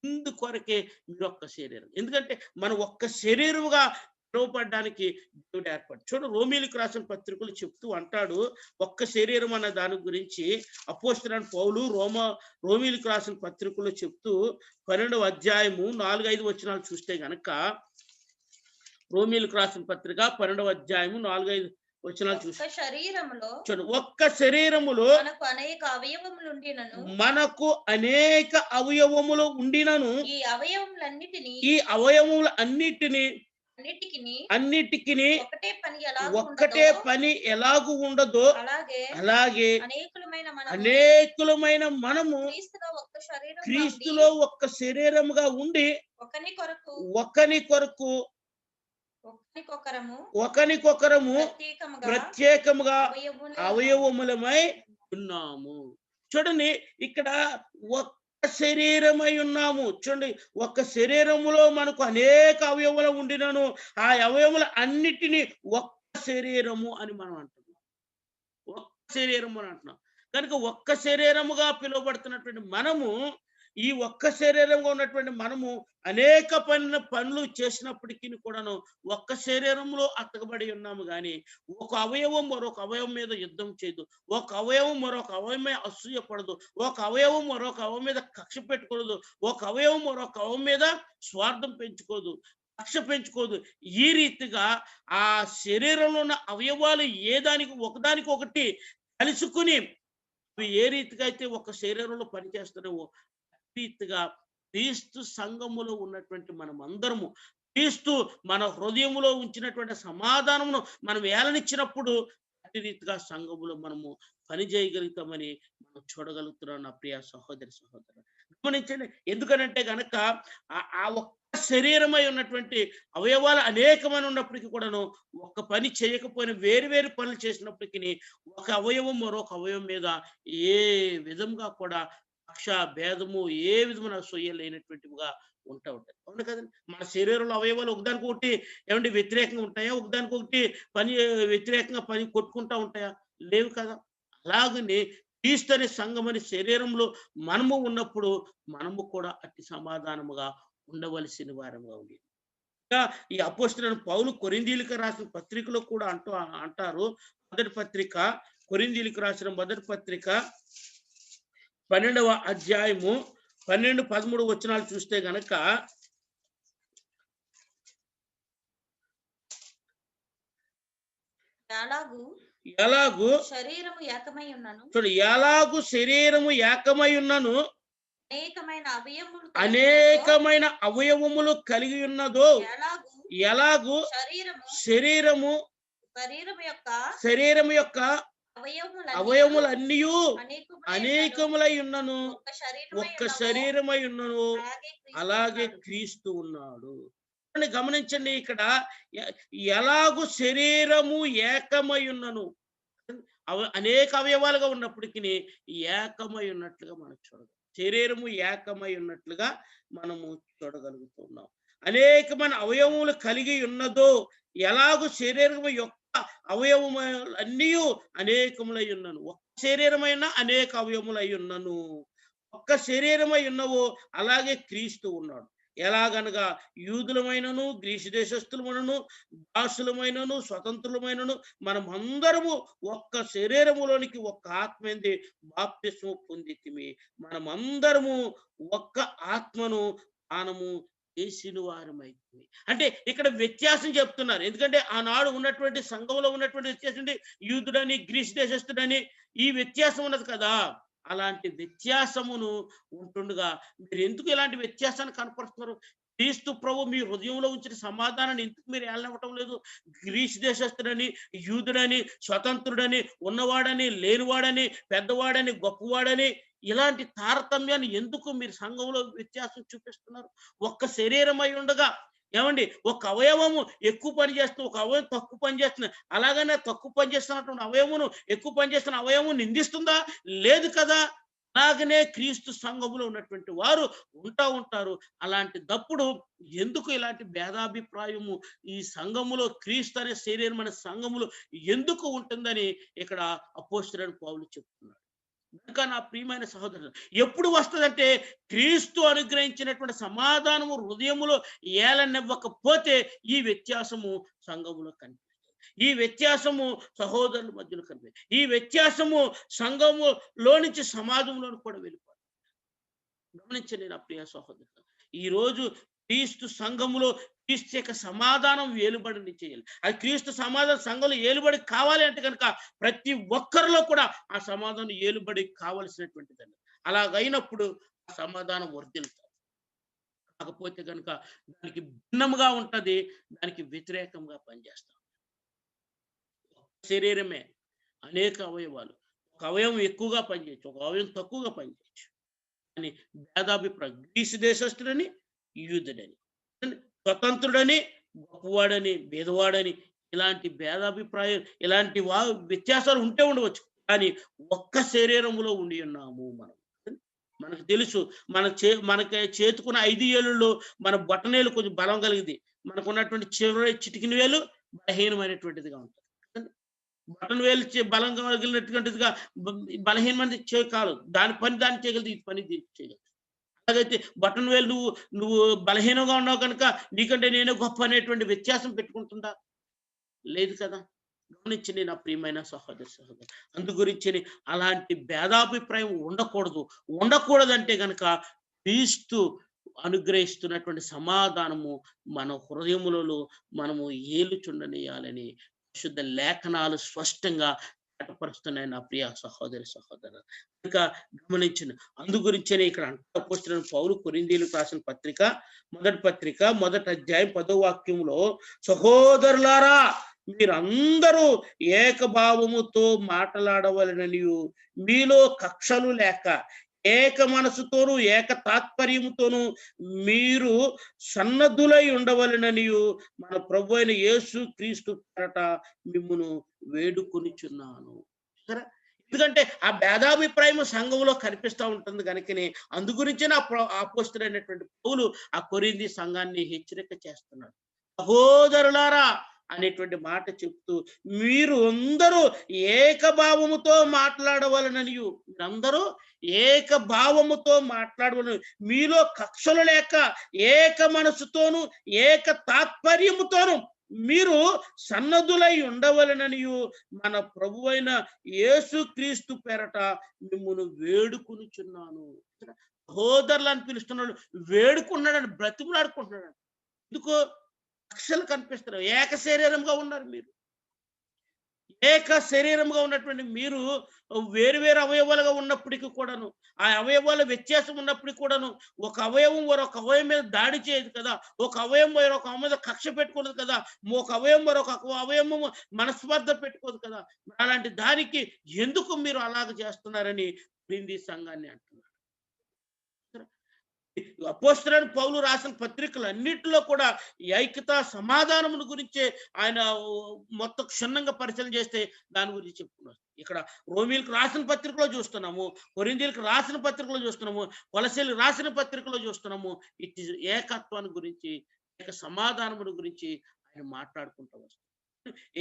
ఇందు కొరకే మీరు ఒక్క శరీరం. ఎందుకంటే మనం ఒక్క శరీరముగా పిలువబడడానికి దేవుడు ఏర్పాటు. చూడు, రోమీలకు రాసిన పత్రికలు చెప్తూ అంటాడు ఒక్క శరీరం అన్న దాని గురించి. అపోస్తలుడైన పౌలు రోమీలకు రాసిన పత్రికలో చెప్తూ 12వ అధ్యాయము 4-5 వచనాలు చూస్తే గనక, రోమీలకు రాసిన పత్రిక 12వ అధ్యాయము 4-5 వచనాలు చూస్తే, చూడండి, ఒక్క శరీరములో మనకు అనేక అవయవములు ఉండినను ఈ అవయవములన్నిటిని ఒక్కటే పని ఎలాగూ ఉండదో అలాగే అనేకులమైన మనము క్రీస్తులో ఒక్క శరీరముగా ఉండి ఒకనికొకరము ప్రత్యేకముగా అవయవములమై ఉన్నాము. చూడండి, ఇక్కడ ఒక్క శరీరమై ఉన్నాము. చూడండి, ఒక్క శరీరములో మనకు అనేక అవయవములు ఉండినను ఆ అవయవముల అన్నిటినీ ఒక్క శరీరము అని మనం అంటున్నాం. ఒక్క శరీరము అని అంటున్నాం. కనుక ఒక్క శరీరముగా పిలువబడుతున్నటువంటి మనము, ఈ ఒక్క శరీరంగా ఉన్నటువంటి మనము అనేక పనులు చేసినప్పటికీ కూడాను ఒక్క శరీరంలో అతకబడి ఉన్నాము. కానీ ఒక అవయవం మరొక అవయవం మీద యుద్ధం చేయదు, ఒక అవయవం మరొక అవయవం మీద అసూయపడదు, ఒక అవయవం మరొక అవయవం మీద కక్ష పెట్టుకోదు, ఒక అవయవం మరొక అవయవం మీద స్వార్థం పెంచుకోదు, కక్ష పెంచుకోదు. ఈ రీతిగా ఆ శరీరంలో ఉన్న అవయవాలు ఒకదానికొకటి కలుసుకుని ఏ రీతిగా అయితే ఒక శరీరంలో పనిచేస్తారో రీతిగా క్రీస్తు సంఘములో ఉన్నటువంటి మనం అందరము క్రీస్తు మన హృదయములో ఉంచినటువంటి సమాధానమును మనం ఏలనిచ్చినప్పుడు అట్టి రీతిగా సంఘములో మనము పని చేయగలుగుతామని మనం చూడగలుగుతున్నాం. నా ప్రియ సహోదరి సహోదరు, గమనించండి. ఎందుకనంటే గనక ఆ ఒక్క శరీరమై ఉన్నటువంటి అవయవాలు అనేకమైన ఉన్నప్పటికీ కూడాను ఒక్క పని చేయకపోయినా వేరు పనులు చేసినప్పటికీ ఒక అవయవం మరొక అవయవం మీద ఏ విధంగా కూడా కక్ష భేదము ఏ విధమైన అసూయ లేనటువంటివిగా ఉంటాయి. అవును కదండి. మన శరీరంలో అవయవాలు ఒకదానికొకటి ఏమంటే వ్యతిరేకంగా ఉంటాయా? ఒకదానికొకటి పని వ్యతిరేకంగా పని కొట్టుకుంటా ఉంటాయా? లేవు కదా. అలాగనే క్రీస్తు అనే సంఘం అనే శరీరంలో మనము ఉన్నప్పుడు మనము కూడా అట్టి సమాధానముగా ఉండవలసిన వారముగా ఉంది. ఇంకా ఈ అపోస్తలుడైన పౌలు కొరింథీయులకు రాసిన పత్రికలో కూడా అంటారు. మొదటి పత్రిక, కొరింథీయులకు రాసిన మొదటి పత్రిక 12వ అధ్యాయము 12, 13 వచనాలు చూస్తే గనక ఎలాగు శరీరము ఏకమై ఉన్నను చూడు, ఎలాగు శరీరము ఏకమై ఉన్నను అనేకమైన అవయవములు కలిగి ఉన్నదో ఎలాగు శరీరము యొక్క అవయవములన్నీ అనేకములై ఉన్నను ఒక్క శరీరమై ఉన్నను అలాగే క్రీస్తు ఉన్నాడు. గమనించండి, ఇక్కడ ఎలాగు శరీరము ఏకమై ఉన్నను అనేక అవయవాలుగా ఉన్నప్పటికీ ఏకమై ఉన్నట్లుగా మనం చూడగలం. శరీరము ఏకమై ఉన్నట్లుగా మనము చూడగలుగుతున్నాం. అనేకమైన అవయవములు కలిగి ఉన్నదో ఎలాగూ శరీరము యొక్క అవయవములన్నీ అనేకములై ఉన్నను ఒక్క శరీరమైన అనేక అవయవములై ఉన్నను ఒక్క శరీరమై ఉన్నవో అలాగే క్రీస్తు ఉన్నాడు. ఎలాగనగా యూదులమైనను గ్రీసు దేశస్థులమైనను దాసులమైనను స్వతంత్రులమైనను మనమందరము ఒక్క శరీరములోనికి ఒక్క ఆత్మేంది బాప్తిస్మము పొందితిమి. మనమందరము ఒక్క ఆత్మను పానము చేసిన వారమైతిమి. అంటే ఇక్కడ వ్యత్యాసం చెప్తున్నారు. ఎందుకంటే ఆనాడు ఉన్నటువంటి సంఘంలో ఉన్నటువంటి వ్యత్యాసం యూదుడని గ్రీసు దేశస్థుడని ఈ వ్యత్యాసం ఉన్నది కదా. అలాంటి వ్యత్యాసమును ఉంటుండగా మీరు ఎందుకు ఇలాంటి వ్యత్యాసాన్ని కనపరుస్తున్నారు? క్రీస్తు ప్రభు మీ హృదయంలో ఉంచిన సమాధానాన్ని ఎందుకు మీరు ఏలనివ్వటం లేదు? గ్రీసు దేశస్థుడని, యూదుడని, స్వతంత్రుడని, ఉన్నవాడని, లేనివాడని, పెద్దవాడని, గొప్పవాడని ఇలాంటి తారతమ్యాన్ని ఎందుకు మీరు సంఘంలో వ్యత్యాసం చూపిస్తున్నారు? ఒక్క శరీరం అయి ఉండగా ఏమండి ఒక అవయవము ఎక్కువ పని చేస్తుంది, ఒక అవయవం తక్కువ పని చేస్తుంది. అలాగనే తక్కువ పని చేస్తున్నటువంటి అవయవమును ఎక్కువ పని చేస్తున్న అవయవం నిందిస్తుందా? లేదు కదా. అలాగనే క్రీస్తు సంఘములో ఉన్నటువంటి వారు ఉంటారు. అలాంటి తప్పుడు ఎందుకు ఇలాంటి భేదాభిప్రాయము ఈ సంఘములో క్రీస్తు అనే శరీరం అనే సంఘములో ఎందుకు ఉంటుందని ఇక్కడ అపోస్తలుడైన పౌలు చెప్తున్నాడు. ఇంకా నా ప్రియమైన సహోదరులు, ఎప్పుడు వస్తుందంటే క్రీస్తు అనుగ్రహించినటువంటి సమాధానము హృదయములో ఏలనివ్వకపోతే ఈ వ్యత్యాసము సంఘములో కనిపిస్తుంది. ఈ వ్యత్యాసము సహోదరుల మధ్యలో కనిపిస్తుంది. ఈ వ్యత్యాసము సంఘములో నుంచి సమాజంలో కూడా వెళ్ళిపోతుంది. గమనించండి నా ప్రియ సహోదరులు, ఈ రోజు క్రీస్తు సంఘములో క్రీస్తు యొక్క సమాధానం ఏలుబడిని చేయాలి. అది క్రీస్తు సమాధానం సంఘంలో ఏలుబడి కావాలి అంటే కనుక ప్రతి ఒక్కరిలో కూడా ఆ సమాధానం ఏలుబడి కావలసినటువంటిదండి. అలాగైనప్పుడు ఆ సమాధానం వర్ధిల్లుతారు. కాకపోతే కనుక దానికి భిన్నముగా ఉంటది, దానికి వ్యతిరేకంగా పనిచేస్తాం. శరీరమే అనేక అవయవాలు, ఒక అవయవం ఎక్కువగా పనిచేయచ్చు, ఒక అవయవం తక్కువగా పనిచేయచ్చు అని భేదాభిప్రాయం. గ్రీసు దేశస్థుడని, యూదుడని, స్వతంత్రుడని, గొప్పవాడని, భేదవాడని ఇలాంటి భేదాభిప్రాయం ఇలాంటి వ్యత్యాసాలు ఉంటే ఉండవచ్చు. కానీ ఒక్క శరీరములో ఉండి ఉన్నాము మనం. మనకు తెలుసు మనకి చేతుకున్న 5 ఏళ్ళలో మన బొటనేలు కొంచెం బలం కలిగింది, మనకున్నటువంటి చివరి చిటికిన వేలు బలహీనమైనటువంటిదిగా ఉంటుంది. బటన్ వేలు బలంగా కలిగినటువంటిదిగా బలహీనమైన కాదు. దాని పని దాన్ని చేయగలదు, ఈ పని చేయగలదు. అలాగైతే బటన్ వేలు నువ్వు బలహీనంగా ఉన్నావు కనుక నీకంటే నేనే గొప్ప అనేటువంటి వ్యత్యాసం పెట్టుకుంటుందా? లేదు కదా. గమనించండి నా ప్రియమైన సహోదరు. అందు గురించి అలాంటి భేదాభిప్రాయం ఉండకూడదంటే కనుక క్రీస్తు అనుగ్రహిస్తున్నటువంటి సమాధానము మన హృదయములలో మనము ఏలుచుండనియాలని పరిశుద్ధ లేఖనాలు స్పష్టంగా ప్రకటపరుస్తున్నాయి నా ప్రియ సహోదరు. ఇంకా గమనించిన అందు గురించే ఇక్కడ అపోస్తలుడైన పౌలు కొరింథీయులకు రాసిన పత్రిక మొదటి పత్రిక 1వ అధ్యాయం 10వ వాక్యంలో, సహోదరులారా మీరందరూ ఏకభావముతో మాట్లాడవలెననియు మీలో కక్షలు లేక ఏక మనసుతోనూ ఏక తాత్పర్యముతోనూ మీరు సన్నద్ధులై ఉండవలెననియు మన ప్రభు అయిన యేసు క్రీస్తు పేరట మిమ్మును వేడుకొనిచున్నాను. ఎందుకంటే ఆ భేదాభిప్రాయం సంఘంలో కనిపిస్తూ ఉంటుంది కనుకని అందు గురించి అపోస్తలుడైనటువంటి పౌలు ఆ కొరింథీ సంఘాన్ని హెచ్చరిక చేస్తున్నాడు. సహోదరులారా అనేటువంటి మాట చెప్తూ మీరు అందరూ ఏకభావముతో మాట్లాడవలననియు, మీరందరూ ఏకభావముతో మాట్లాడవలను, మీలో కక్షలు లేక ఏక మనసుతోను ఏక తాత్పర్యముతోను మీరు సన్నద్ధులై ఉండవలననియు మన ప్రభువైన యేసుక్రీస్తు పేరట మిమ్మును వేడుకొనుచున్నాను. సహోదరులు అని పిలుస్తున్నాడు, వేడుకున్నాడని, బ్రతిమలాడుకుంటున్నాడు. ఎందుకో కక్షలు కనిపిస్తున్నారు. ఏక శరీరంగా ఉన్నారు మీరు. ఏక శరీరంగా ఉన్నటువంటి మీరు వేరు వేరు అవయవాలుగా ఉన్నప్పటికీ కూడాను, ఆ అవయవాల వ్యత్యాసం ఉన్నప్పటికీ కూడాను, ఒక అవయవం మరొక అవయవం మీద దాడి చేయదు కదా, ఒక అవయవం మరొక అవయవం మీద కక్ష పెట్టుకోదు కదా, ఒక అవయవం మరొక అవయవం మనస్పర్ధ పెట్టుకోదు కదా. అలాంటి దానికి ఎందుకు మీరు అలాగ చేస్తున్నారని కొరింథీ సంఘాన్ని అంటున్నారు. అపోస్తలుడైన పౌలు రాసిన పత్రికలు అన్నిటిలో కూడా ఈ ఐక్యత సమాధానముల గురించే ఆయన మొత్తం క్షుణ్ణంగా పరిశీలన చేస్తే దాని గురించి చెప్పుకున్నారు. ఇక్కడ రోమీలకు రాసిన పత్రికలో చూస్తున్నాము, కొరింథీలకు రాసిన పత్రికలో చూస్తున్నాము, కొలస్సీలకు రాసిన పత్రికలో చూస్తున్నాము. ఇటు ఏకత్వాన్ని గురించి, ఏక సమాధానముల గురించి ఆయన మాట్లాడుకుంటూ వస్తారు.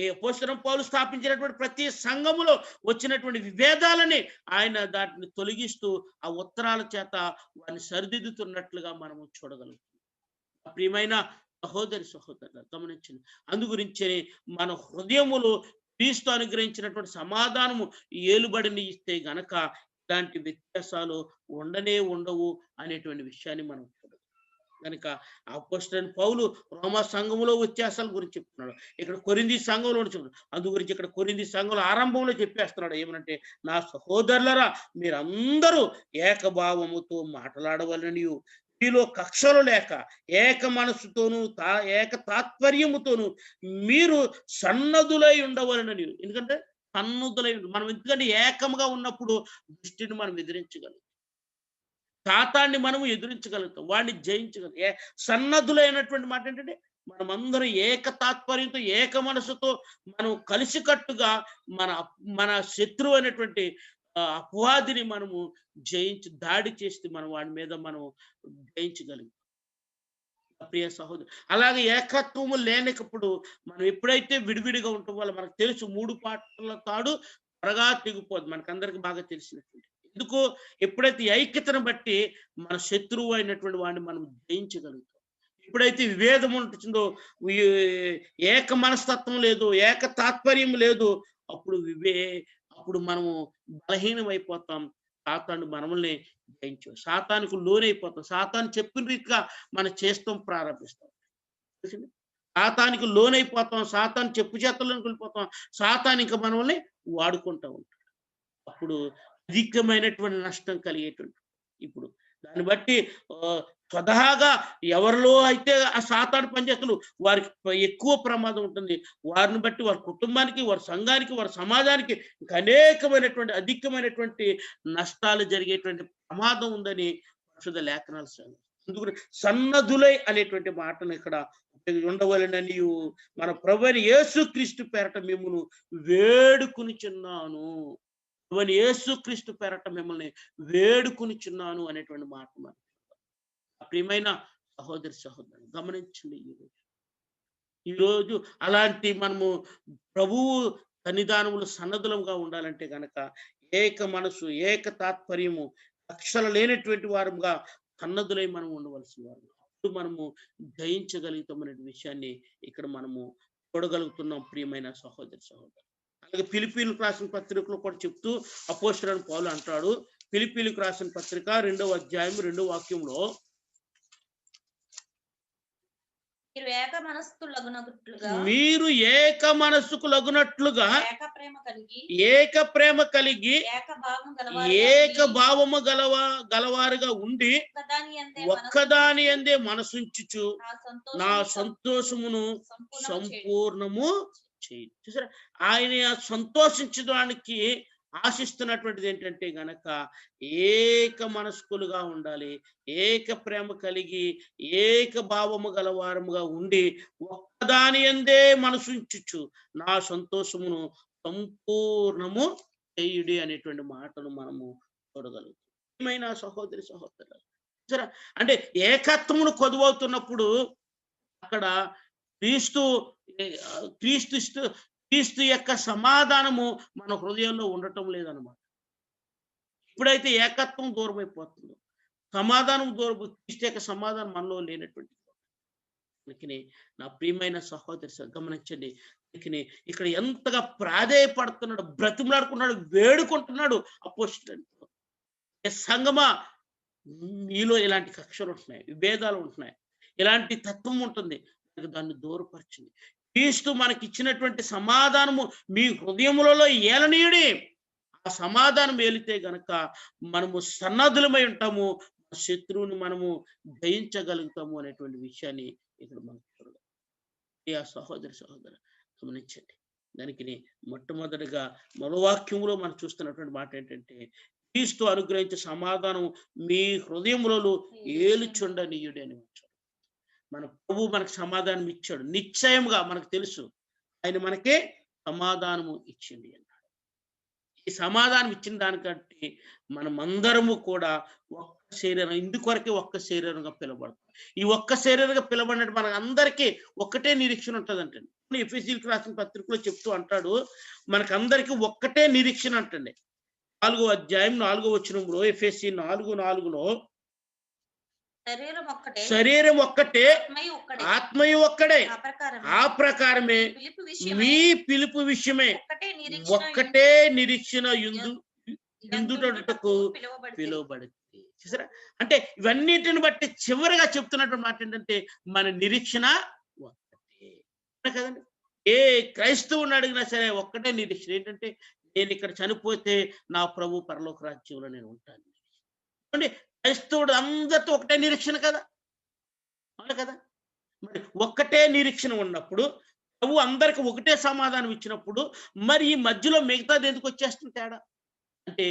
ఏ అపోస్తలుడైన పౌలు స్థాపించినటువంటి ప్రతి సంఘములో వచ్చినటువంటి విభేదాలని ఆయన దాటిని తొలగిస్తూ ఆ ఉత్తరాల చేత వారిని సరిదిద్దుతున్నట్లుగా మనము చూడగలుగుతాం. ప్రియమైన సహోదరులు గమనించండి. అందు గురించి మన హృదయములో క్రీస్తు అనుగ్రహించినటువంటి సమాధానము ఏలుబడిని ఇస్తే గనక ఇలాంటి వ్యత్యాసాలు ఉండవు అనేటువంటి విషయాన్ని మనం చూడాలి. కనుక అపోస్తలుడైన పౌలు రోమా సంఘములో వ్యత్యాసాల గురించి చెప్తున్నాడు, ఇక్కడ కొరింథీ సంఘంలో చెప్తున్నాడు. అందు గురించి ఇక్కడ కొరింథీ సంఘంలో ఆరంభంలో చెప్పేస్తున్నాడు ఏమనంటే, నా సహోదరులరా మీరందరూ ఏకభావముతో మాట్లాడవలనియు, మీలో కక్షలు లేక ఏక మనసుతోనూ ఏక తాత్పర్యముతోనూ మీరు సన్నద్ధులై ఉండవలనని. ఎందుకంటే సన్నద్ధులై మనం ఎందుకంటే ఏకముగా ఉన్నప్పుడు దృష్టిని మనం ఎదిరించగలం, సాతాన్ని మనము ఎదిరించగలుగుతాం, వాడిని జయించగలుగుతాం. సన్నద్ధులైనటువంటి మాట ఏంటంటే మనమందరం ఏక తాత్పర్యంతో ఏక మనసుతో మనం కలిసికట్టుగా మన శత్రువు అయినటువంటి అపవాదిని మనము దాడి చేస్తే మనం వాడి మీద మనం జయించగలుగుతాం. ప్రియ సహోదరు, అలాగే ఏకత్వము లేనప్పుడు మనం ఎప్పుడైతే విడివిడిగా ఉంటాం వల్ల మనకు తెలుసు 3 పాటల తాడు త్వరగా తెగిపోదు, మనకందరికి బాగా తెలిసినటువంటి. ఎందుకు? ఎప్పుడైతే ఐక్యతను బట్టి మన శత్రువు అయినటువంటి వాడిని మనం జయించగలుగుతాం. ఎప్పుడైతే విభేదం ఉంటుందో, ఏక మనస్తత్వం లేదు, ఏక తాత్పర్యం లేదు, అప్పుడు మనము బలహీనం అయిపోతాం. సాతాను మనల్ని జయించు, సాతానికి లోనైపోతాం. సాతాను చెప్పిన రీతిగా మనం చేస్తాం ప్రారంభిస్తాం. సాతానికి లోనైపోతాం, సాతాను చెప్పు చేతల్లోకి వెళ్ళిపోతాం, సాతాను ఇంకా మనల్ని వాడుకుంటూ ఉంటాం. అప్పుడు అధికమైనటువంటి నష్టం కలిగేటువంటి. ఇప్పుడు దాన్ని బట్టి స్వతహాగా ఎవరిలో అయితే ఆ సాతాను పనిచేస్తున్నారు వారికి ఎక్కువ ప్రమాదం ఉంటుంది. వారిని బట్టి వారి కుటుంబానికి, వారి సంఘానికి, వారి సమాజానికి ఇంకా అనేకమైనటువంటి అధికమైనటువంటి నష్టాలు జరిగేటువంటి ప్రమాదం ఉందని పరిశుద్ధ లేఖనాలు. అందుకని సన్నద్ధులై అనేటువంటి మాటను ఇక్కడ ఉండవలనని మన ప్రభువైన యేసుక్రీస్తు పేరట మిమ్మును వేడుకొనుచున్నాను, యేసుక్రీస్తు పేరట మిమ్మల్ని వేడుకొనుచున్నాను అనేటువంటి మాట. మన ప్రియమైన సహోదరులు గమనించండి, ఈరోజు అలాంటి మనము ప్రభువు సన్నిధానములు సన్నద్ధులంగా ఉండాలంటే గనక ఏక మనసు, ఏక తాత్పర్యము, కక్షలు లేనటువంటి వారుగా సన్నద్ధులై మనం ఉండవలసిన వారు. అప్పుడు మనము జయించగలుగుతాం అనే విషయాన్ని ఇక్కడ మనము చూడగలుగుతున్నాం. ప్రియమైన సహోదరు. అలాగే ఫిలిప్పీలకు రాసిన పత్రికలో కూడా చెప్తూ అపోస్తలుడైన పౌలు అంటాడు, ఫిలిప్పీలకు రాసిన పత్రిక 2వ అధ్యాయం 2వ వాక్యంలో, మీరు ఏక మనస్సుకు లగునట్లుగా ఏక ప్రేమ కలిగి ఏక భావము గలవారుగా ఉండి ఒక్కదాని యందే మనసుంచుచు నా సంతోషమును సంపూర్ణము చేయి. చూసారా, ఆయన సంతోషించడానికి ఆశిస్తున్నటువంటిది ఏంటంటే గనక ఏక మనస్కులుగా ఉండాలి, ఏక ప్రేమ కలిగి ఏక భావము గలవారముగా ఉండి ఒక్కదాని యందే మనసుంచుచు నా సంతోషమును సంపూర్ణము చేయుడి అనేటువంటి మాటను మనము చూడగలుగుతాం. ఏమైనా సహోదరి సహోదరులు సరే, అంటే ఏకత్వమును కొదువవుతున్నప్పుడు అక్కడ క్రీస్తు క్రీస్తు యొక్క సమాధానము మన హృదయంలో ఉండటం లేదనమాట. ఎప్పుడైతే ఏకత్వం దూరం అయిపోతుందో, సమాధానం దూరం, క్రీస్తు యొక్క సమాధానం మనలో లేనటువంటి అందుకని నా ప్రియమైన సహోదరి గమనించండి. అందుకని ఇక్కడ ఎంతగా ప్రాధేయపడుతున్నాడు, బ్రతిమలాడుకున్నాడు, వేడుకుంటున్నాడు అపోస్తలుడు. సంగమా, మీలో ఇలాంటి కక్షలు ఉంటున్నాయి, విభేదాలు ఉంటున్నాయి, ఇలాంటి తత్వం ఉంటుంది, దాన్ని దూరపరిచింది. క్రీస్తు మనకి ఇచ్చినటువంటి సమాధానము మీ హృదయములలో ఏలనీయుడి. ఆ సమాధానం ఏలితే గనక మనము సన్నద్ధులమై ఉంటాము, శత్రువుని మనము జయించగలుగుతాము అనేటువంటి విషయాన్ని ఇక్కడ మనం చూడాలి. ఆ సహోదరు గమనించండి. దానికి మొట్టమొదటిగా మరో వాక్యంలో మనం చూస్తున్నటువంటి మాట ఏంటంటే, క్రీస్తు అనుగ్రహించే సమాధానం మీ హృదయములలో ఏలుచుండనీయుడి అని వచ్చాడు. మన ప్రభు మనకు సమాధానం ఇచ్చాడు, నిశ్చయముగా మనకు తెలుసు ఆయన మనకే సమాధానము ఇచ్చింది అన్నాడు. ఈ సమాధానం ఇచ్చిన దానికంటే మనమందరము కూడా ఒక్క శరీరం, ఇందుకొరకే ఒక్క శరీరంగా పిలవబడతాం. ఈ ఒక్క శరీరంగా పిలవబడినట్టు మన అందరికీ ఒక్కటే నిరీక్షణ ఉంటుందంటే, ఎఫెసీయులకు రాసిన పత్రికలో చెప్తూ అంటాడు, మనకందరికీ ఒక్కటే నిరీక్షణ అంటండి. 4వ అధ్యాయం 4వ వచనంలో, ఎఫెసీ 4:4లో శరీరం ఒక్కటే, ఆత్మయు ఒక్కడే, ఆ ప్రకారమే మీ పిలుపు విషయమే ఒక్కటే నిరీక్షణ యుందుటకు పిలువబడింది. చూసారా, అంటే ఇవన్నిటిని బట్టి చివరిగా చెప్తున్నటువంటి మాట ఏంటంటే, మన నిరీక్షణ ఒక్కటే కదండి. ఏ క్రైస్తవుని అడిగినా సరే ఒక్కటే నిరీక్షణ ఏంటంటే, నేను ఇక్కడ చనిపోతే నా ప్రభు పరలోక రాజ్యంలో నేను ఉంటాను. క్రైస్తవుడు అందరితో ఒకటే నిరీక్షణ కదా, అవును కదా. మరి ఒక్కటే నిరీక్షణ ఉన్నప్పుడు, ప్రభు అందరికి ఒకటే సమాధానం ఇచ్చినప్పుడు, మరి ఈ మధ్యలో మిగతాది ఎందుకు వచ్చేస్తుంది తేడా అంటే,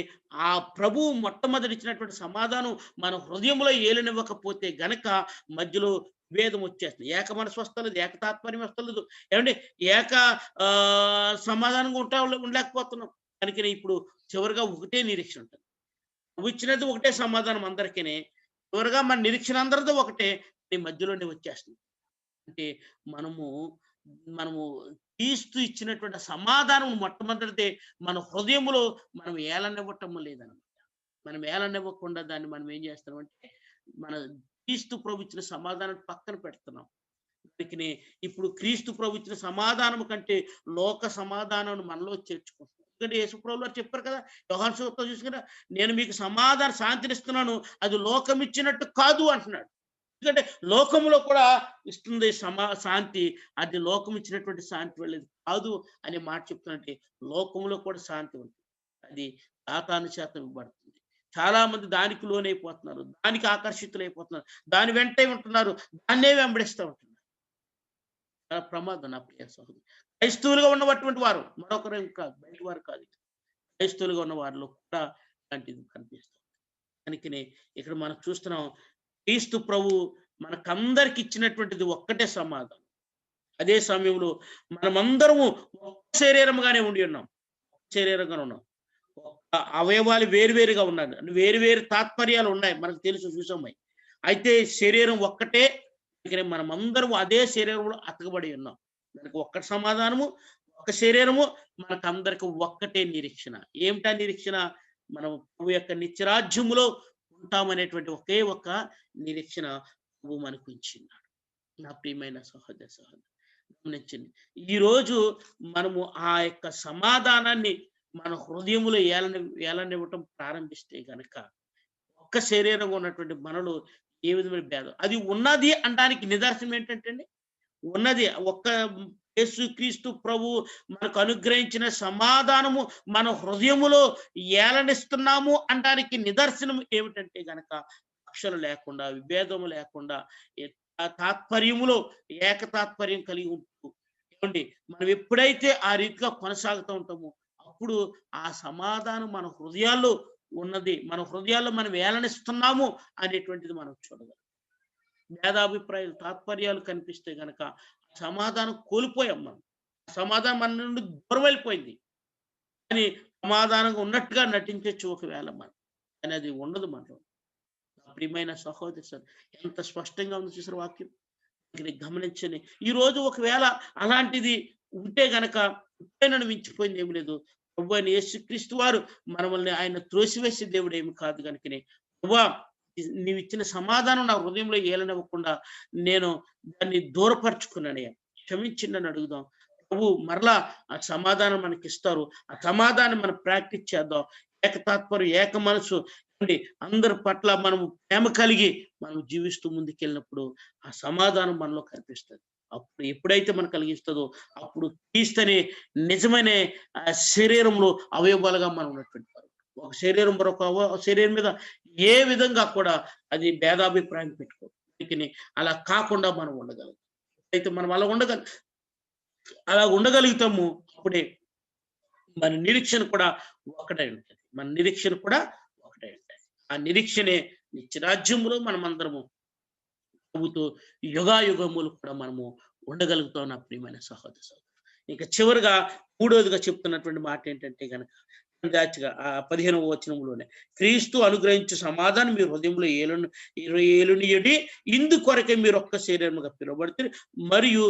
ఆ ప్రభు మొట్టమొదటి ఇచ్చినటువంటి సమాధానం మన హృదయంలో ఏలనివ్వకపోతే గనక మధ్యలో భేదం వచ్చేస్తుంది. ఏక మనసు వస్తలేదు, ఏకతాత్పర్యం వస్తలేదు, ఏమంటే ఏక సమాధానంగా ఉండలేకపోతున్నాం. కనుక ఇప్పుడు చివరిగా ఒకటే నిరీక్షణ ఉంటుంది. నువ్వు ఇచ్చినది ఒకటే సమాధానం అందరికీ, చివరిగా మన నిరీక్షణ అందరితో ఒకటే, నీ మధ్యలోనే వచ్చేస్తుంది. అంటే మనము క్రీస్తు ఇచ్చినటువంటి సమాధానం మొట్టమొదటిదే మన హృదయములో మనం ఏలనివ్వటం లేదనమాట. మనం ఏలనివ్వకుండా దాన్ని మనం ఏం చేస్తున్నామంటే, మన క్రీస్తు ప్రభు ఇచ్చిన సమాధానం పక్కన పెడుతున్నాం. అందుకని ఇప్పుడు క్రీస్తు ప్రభు ఇచ్చిన సమాధానం కంటే లోక సమాధానం మనలో చేర్చుకుంటున్నాం. ఎందుకంటే యేసుప్రభులు వారు చెప్పారు కదా, యోహాను సువార్తలో చూసుకున్నా, నేను మీకు శాంతినిస్తున్నాను, అది లోకం ఇచ్చినట్టు కాదు అంటున్నాడు. ఎందుకంటే లోకములో కూడా ఇస్తుంది శాంతి, అది లోకం ఇచ్చినటువంటి శాంతి వెళ్ళేది కాదు అనే మాట చెప్తున్నట్టే, లోకములో కూడా శాంతి ఉంటుంది, అది సాతాను చేత ఇవ్వబడుతుంది. చాలా మంది దానికి లోనైపోతున్నారు, దానికి ఆకర్షితులైపోతున్నారు, దాని వెంటే ఉంటున్నారు, దాన్నే వెంబడిస్తూ ఉంటున్నారు. చాలా ప్రమాదం నా ప్రియ సహోదరు. క్రైస్తవులుగా ఉన్నటువంటి వారు, మరొకరేం కాదు, బయట వారు కాదు, క్రైస్తవులుగా ఉన్న వారిలో కూడా ఇలాంటిది కనిపిస్తుంది. అందుకనే ఇక్కడ మనం చూస్తున్నాం, క్రీస్తు ప్రభు మనకందరికి ఇచ్చినటువంటిది ఒక్కటే సమాధానం. అదే సమయంలో మనమందరము ఒక్క శరీరంగానే ఉండి ఉన్నాం, శరీరంగానే ఉన్నాం. అవయవాలు వేరువేరుగా ఉన్నాయి, వేరువేరు తాత్పర్యాలు ఉన్నాయి, మనకు తెలుసు, చూసామై. అయితే శరీరం ఒక్కటే, మనమందరము అదే శరీరంలో అతకబడి ఉన్నాం. దానికి ఒక్క సమాధానము, ఒక్క శరీరము, మనకందరికి ఒక్కటే నిరీక్షణ. ఏమిటా నిరీక్షణ? మనం ప్రభు యొక్క నిత్యరాజ్యములో ఉంటామనేటువంటి ఒకే ఒక్క నిరీక్షణ ప్రభు మనకు ఇచ్చిన్నాడు. నా ప్రియమైన సహోదర గమనించండి, ఈరోజు మనము ఆ యొక్క సమాధానాన్ని మన హృదయములో ఏలనివ్వటం ప్రారంభిస్తే గనక, ఒక్క శరీరంగా ఉన్నటువంటి మనలో ఏ విధమైన భేదం అది ఉన్నది అనడానికి నిదర్శనం ఏంటంటే అండి, ఉన్నది ఒక్క యేసుక్రీస్తు ప్రభు మనకు అనుగ్రహించిన సమాధానము మన హృదయములో ఏలనిస్తున్నాము అనడానికి నిదర్శనం ఏమిటంటే గనక, కక్షలు లేకుండా, విభేదము లేకుండా, తాత్పర్యములో ఏకతాత్పర్యం కలిగి ఉంటూ, ఏమండి మనం ఎప్పుడైతే ఆ రీతిగా కొనసాగుతూ ఉంటామో, అప్పుడు ఆ సమాధానం మన హృదయాల్లో ఉన్నది, మన హృదయాల్లో మనం ఏలనిస్తున్నాము అనేటువంటిది మనం చూడగలం. భేదాభిప్రాయాలు, తాత్పర్యాలు కనిపిస్తే గనక సమాధానం కోల్పోయాం మనం, సమాధానం మన నుండి దూరం వెళ్ళిపోయింది. కానీ సమాధానంగా ఉన్నట్టుగా నటించొచ్చు ఒకవేళ మనం, కానీ అది ఉండదు మనలో. ప్రియమైన సహోదరి ఎంత స్పష్టంగా ఉంది చూసిన వాక్యం. ఇది గమనించండి. ఈ రోజు ఒకవేళ అలాంటిది ఉంటే గనక నన్ను మించిపోయింది ఏమి లేదు. ప్రభువైన యేసుక్రీస్తు వారు మనల్ని ఆయన త్రోసివేసే దేవుడు ఏమి కాదు గనుకనే, ప్రభువా నీవిచ్చిన సమాధానం నా హృదయంలో ఏలనివ్వకుండా నేను దాన్ని దూరపరుచుకున్నానయ్యా, క్షమించండి అని అడుగుదాం. ప్రభు మరలా ఆ సమాధానం మనకిస్తారు. ఆ సమాధానం మనం ప్రాక్టీస్ చేద్దాం. ఏకతాత్పర్యం, ఏక మనసు అండి, అందరి పట్ల మనము ప్రేమ కలిగి మనం జీవిస్తూ ముందుకెళ్ళినప్పుడు ఆ సమాధానం మనలో కనిపిస్తుంది. అప్పుడు ఎప్పుడైతే మనకు కలిగిస్తుందో అప్పుడు క్రీస్తునే నిజమైన శరీరంలో అవయవాలుగా మనం ఉన్నటువంటి వారు. ఒక శరీరం మరొక శరీరం మీద ఏ విధంగా కూడా అది భేదాభిప్రాయం పెట్టుకోదు. అందుకని అలా కాకుండా మనం ఉండగలం. అయితే మనం అలా ఉండగలుగుతాము. అప్పుడే మన నిరీక్షణ కూడా ఒకటై ఉంటుంది. మన నిరీక్షణ కూడా ఒకటై ఉంటుంది. ఆ నిరీక్షణే నిత్యరాజ్యంలో మనమందరము ప్రభుతో యుగాయుగములు కూడా మనము ఉండగలుగుతాం నా ప్రియమైన సహోదర సహోదరు. ఇంకా చివరిగా మూడవదిగా చెప్తున్నటువంటి మాట ఏంటంటే కనుక ఆ 15వ వచనంలోనే, క్రీస్తు అనుగ్రహించు సమాధానం మీ హృదయంలో ఏలునియడి, ఇందుకొరకే మీరు ఒక్క శరీరముగా పిలువబడితే మరియు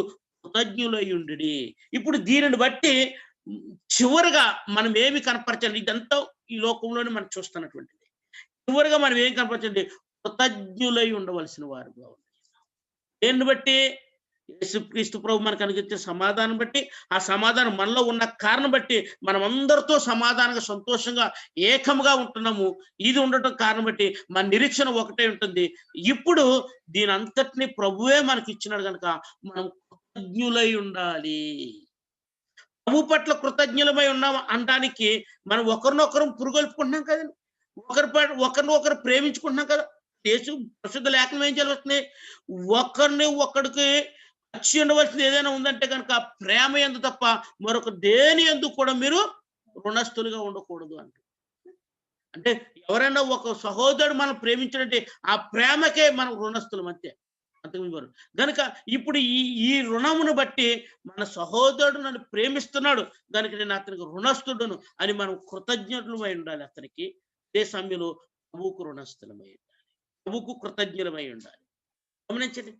కృతజ్ఞులై ఉండుడి. ఇప్పుడు దీనిని బట్టి చివరిగా మనం ఏమి కనపరచాలి? ఇదంతా ఈ లోకంలోనే మనం చూస్తున్నటువంటిది. చివరిగా మనం ఏం కనపరచండి? కృతజ్ఞులై ఉండవలసిన వారుగా ఉంది. దేన్ని బట్టి? యేసుక్రీస్తు ప్రభు మనకు అనుగ్రహించిన సమాధానం బట్టి, ఆ సమాధానం మనలో ఉన్న కారణం బట్టి మనం అందరితో సమాధానంగా సంతోషంగా ఏకముగా ఉంటున్నాము. ఇది ఉండటం కారణం బట్టి మన నిరీక్షణ ఒకటే ఉంటుంది. ఇప్పుడు దీని అంతటిని ప్రభువే మనకి ఇచ్చినాడు కనుక మనం కృతజ్ఞులై ఉండాలి. ప్రభు పట్ల కృతజ్ఞులమై ఉన్నాం అనడానికి మనం ఒకరినొకరు పురుగొల్పుకుంటున్నాం కదండి. ఒకరినొకరు ప్రేమించుకుంటున్నాం కదా. యేసు పరిశుద్ధ లేఖనం ఏం జరుగుతుంది? ఒకరిని ఒకడికి వచ్చి ఉండవలసింది ఏదైనా ఉందంటే కనుక ప్రేమ యందు తప్ప మరొక దేని యందు కూడా మీరు రుణస్థులుగా ఉండకూడదు అంట. అంటే ఎవరైనా ఒక సహోదరుడు మనం ప్రేమించాలంటే ఆ ప్రేమకే మనం రుణస్థులం అంతే, అంతకు గనుక ఇప్పుడు ఈ రుణమును బట్టి మన సహోదరుడు నన్ను ప్రేమిస్తున్నాడు కనుక నేను అతనికి రుణస్థుడును అని మనం కృతజ్ఞతలమై ఉండాలి. అతనికి అదే సమయంలో ప్రభువుకు రుణస్థులమై ఉండాలి, ప్రభువుకు కృతజ్ఞులమై ఉండాలి. గమనించండి.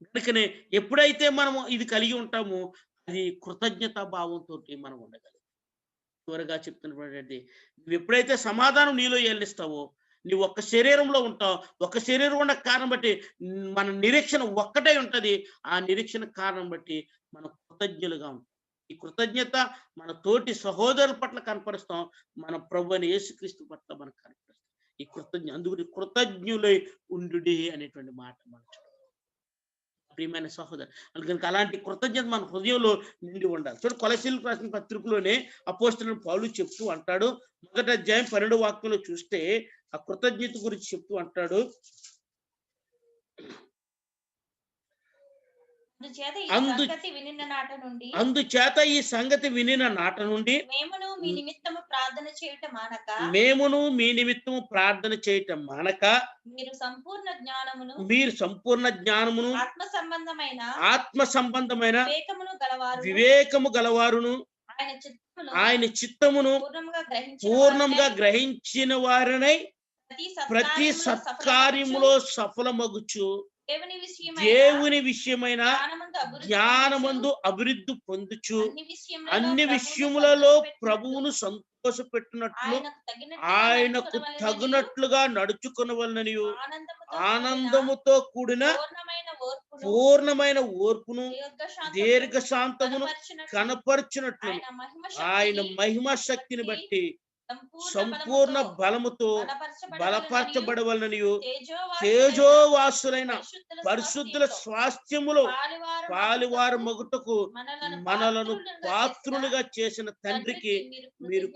కనుకనే ఎప్పుడైతే మనము ఇది కలిగి ఉంటామో అది కృతజ్ఞతా భావంతో మనం ఉండగలం. చివరిగా చెప్తున్నటువంటి, నువ్వు ఎప్పుడైతే సమాధానం నీలో ఏలిస్తావో నువ్వు ఒక్క శరీరంలో ఉంటావు. ఒక శరీరం ఉన్న కారణం బట్టి మన నిరీక్షణ ఒక్కటే ఉంటది. ఆ నిరీక్షణ కారణం బట్టి మనం కృతజ్ఞులుగా ఉంటాం. ఈ కృతజ్ఞత మన తోటి సహోదరుల పట్ల కనపరుస్తాం, మన ప్రభువైన యేసుక్రీస్తు పట్ల మనకు కనపరుస్తాం. ఈ అందుకని కృతజ్ఞులై ఉండుడి అనేటువంటి మాట మనం చూడాలి ప్రియమైన సహోదరు. అందుకని అలాంటి కృతజ్ఞత మన హృదయంలో నిండి ఉండాలి. చూడు, కొలసీలకు రాసిన పత్రికలోనే అపోస్తలుడు పౌలు చెప్తూ అంటాడు, 1వ అధ్యాయం 12వ వాక్యంలో చూస్తే ఆ కృతజ్ఞత గురించి చెప్తూ అంటాడు, అందుచేత ఈ సంగతి వినిన నాట నుండి మేమును మీ నిమిత్తము ప్రార్థన చేయటం మానక మీరు సంపూర్ణ జ్ఞానమును ఆత్మ సంబంధమైన వివేకము గలవారును ఆయన చిత్తమును పూర్ణంగా గ్రహించిన వారినై ప్రతి సత్కార్యములో సఫలమగుచు దేవుని విషయమైన జ్ఞానమందు అభివృద్ధి పొందుచు అన్ని విషయములలో ప్రభువును సంతోషపెట్టినట్లు ఆయనకు తగినట్లుగా నడుచుకొనవలనని ఆనందముతో కూడిన పూర్ణమైన ఓర్పును దీర్ఘశాంతమును కనపరచినట్లు ఆయన మహిమ శక్తిని బట్టి సంపూర్ణ బలముతో బలపరచబడవలనని తేజోవాసులైన పరిశుద్ధుల స్వాస్థ్యములో పాలివారు మగుటకు మనలను పాత్రులుగా చేసిన తండ్రికి మీరు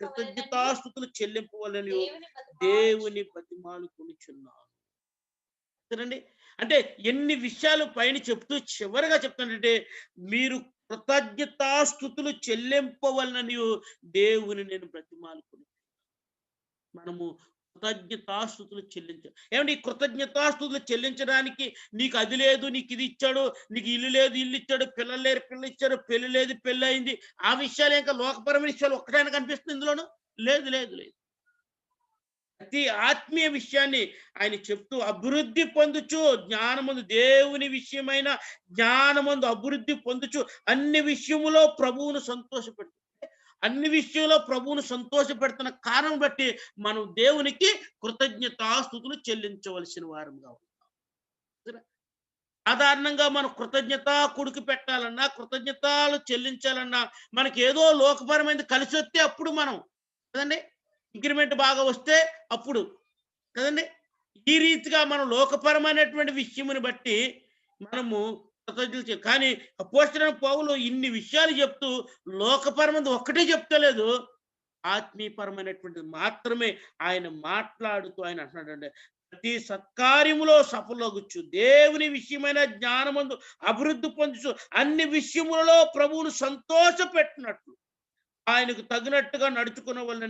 కృతజ్ఞతాస్తుతులు చెల్లింపవలని దేవుని బతిమాలుకొనుచున్నాను. అంటే ఎన్ని విషయాలు పైన చెప్తూ చివరిగా చెప్తానంటే మీరు కృతజ్ఞతాస్తుతులు చెల్లింపవలనని దేవుని నేను బ్రతిమాలుకుని మనము కృతజ్ఞతాస్తుతులు చెల్లించాలి. ఏమండి ఈ కృతజ్ఞతాస్తుతులు చెల్లించడానికి నీకు అది లేదు, నీకు ఇది ఇచ్చాడు, నీకు ఇల్లు లేదు ఇల్లు ఇచ్చాడు, పిల్లలు లేరు పిల్లలు ఇచ్చాడు, పెళ్లి లేదు పెళ్లి అయింది, ఆ విషయాలు ఇంకా లోకపరమైన విషయాలు ఒక్కటైనా కనిపిస్తుంది ఇందులోను? లేదు లేదు లేదు. ప్రతి ఆత్మీయ విషయాన్ని ఆయన చెప్తూ అభివృద్ధి పొందుచు జ్ఞానమందు దేవుని విషయమైన జ్ఞానమందు అభివృద్ధి పొందుచు అన్ని విషయములో ప్రభువును సంతోషపెడుతూ, అన్ని విషయంలో ప్రభువును సంతోషపెడుతున్న కారణం బట్టి మనం దేవునికి కృతజ్ఞతాస్తుతులు చెల్లించవలసిన వారంగా ఉన్నాం. సాధారణంగా మనం కృతజ్ఞత కొడుకు పెట్టాలన్నా, కృతజ్ఞతలు చెల్లించాలన్నా మనకి ఏదో లోకపరమైనది కలిసి వస్తే అప్పుడు మనం కదండి, ఇంక్రిమెంట్ బాగా వస్తే అప్పుడు కదండి, ఈ రీతిగా మనం లోకపరమైనటువంటి విషయముని బట్టి మనము కృతజ్ఞతలు కానీ అపోస్తలుడైన పౌలు ఇన్ని విషయాలు చెప్తూ లోకపరమైనది ఒక్కటే చెప్తలేదు, ఆత్మీయపరమైనటువంటిది మాత్రమే ఆయన మాట్లాడుతూ ఆయన అంటున్నాడండి. ప్రతి సత్కార్యములో సఫలగుచ్చు దేవుని విషయమైన జ్ఞానమందు అభివృద్ధి పొందుచు అన్ని విషయములలో ప్రభువును సంతోష పెట్టినట్లు ఆయనకు తగినట్టుగా నడుచుకున్న వలన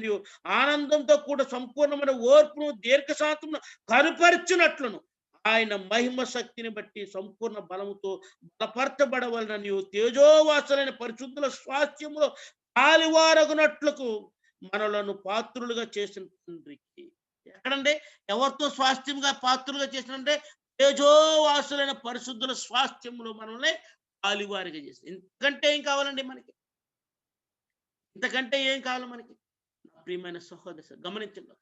ఆనందంతో కూడా సంపూర్ణమైన ఓర్పును దీర్ఘశాంతమును కనుపరచునట్లును ఆయన మహిమ శక్తిని బట్టి సంపూర్ణ బలముతో బలపరచబడవలన తేజోవాసులైన పరిశుద్ధుల స్వాస్థ్యములో పాలివారగునట్లకు మనలను పాత్రులుగా చేసిన తండ్రికి. ఎక్కడంటే ఎవరితో స్వాస్థ్యంగా పాత్రులుగా చేసినంటే తేజోవాసులైన పరిశుద్ధుల స్వాస్థ్యములో మనల్ని పాలివారిగా చేసి. ఇంతకంటే ఏం కావాలండి మనకి? ఇంతకంటే ఏం కావాలి మనకి? నా ప్రియమైన సహోదరు గమనించండి,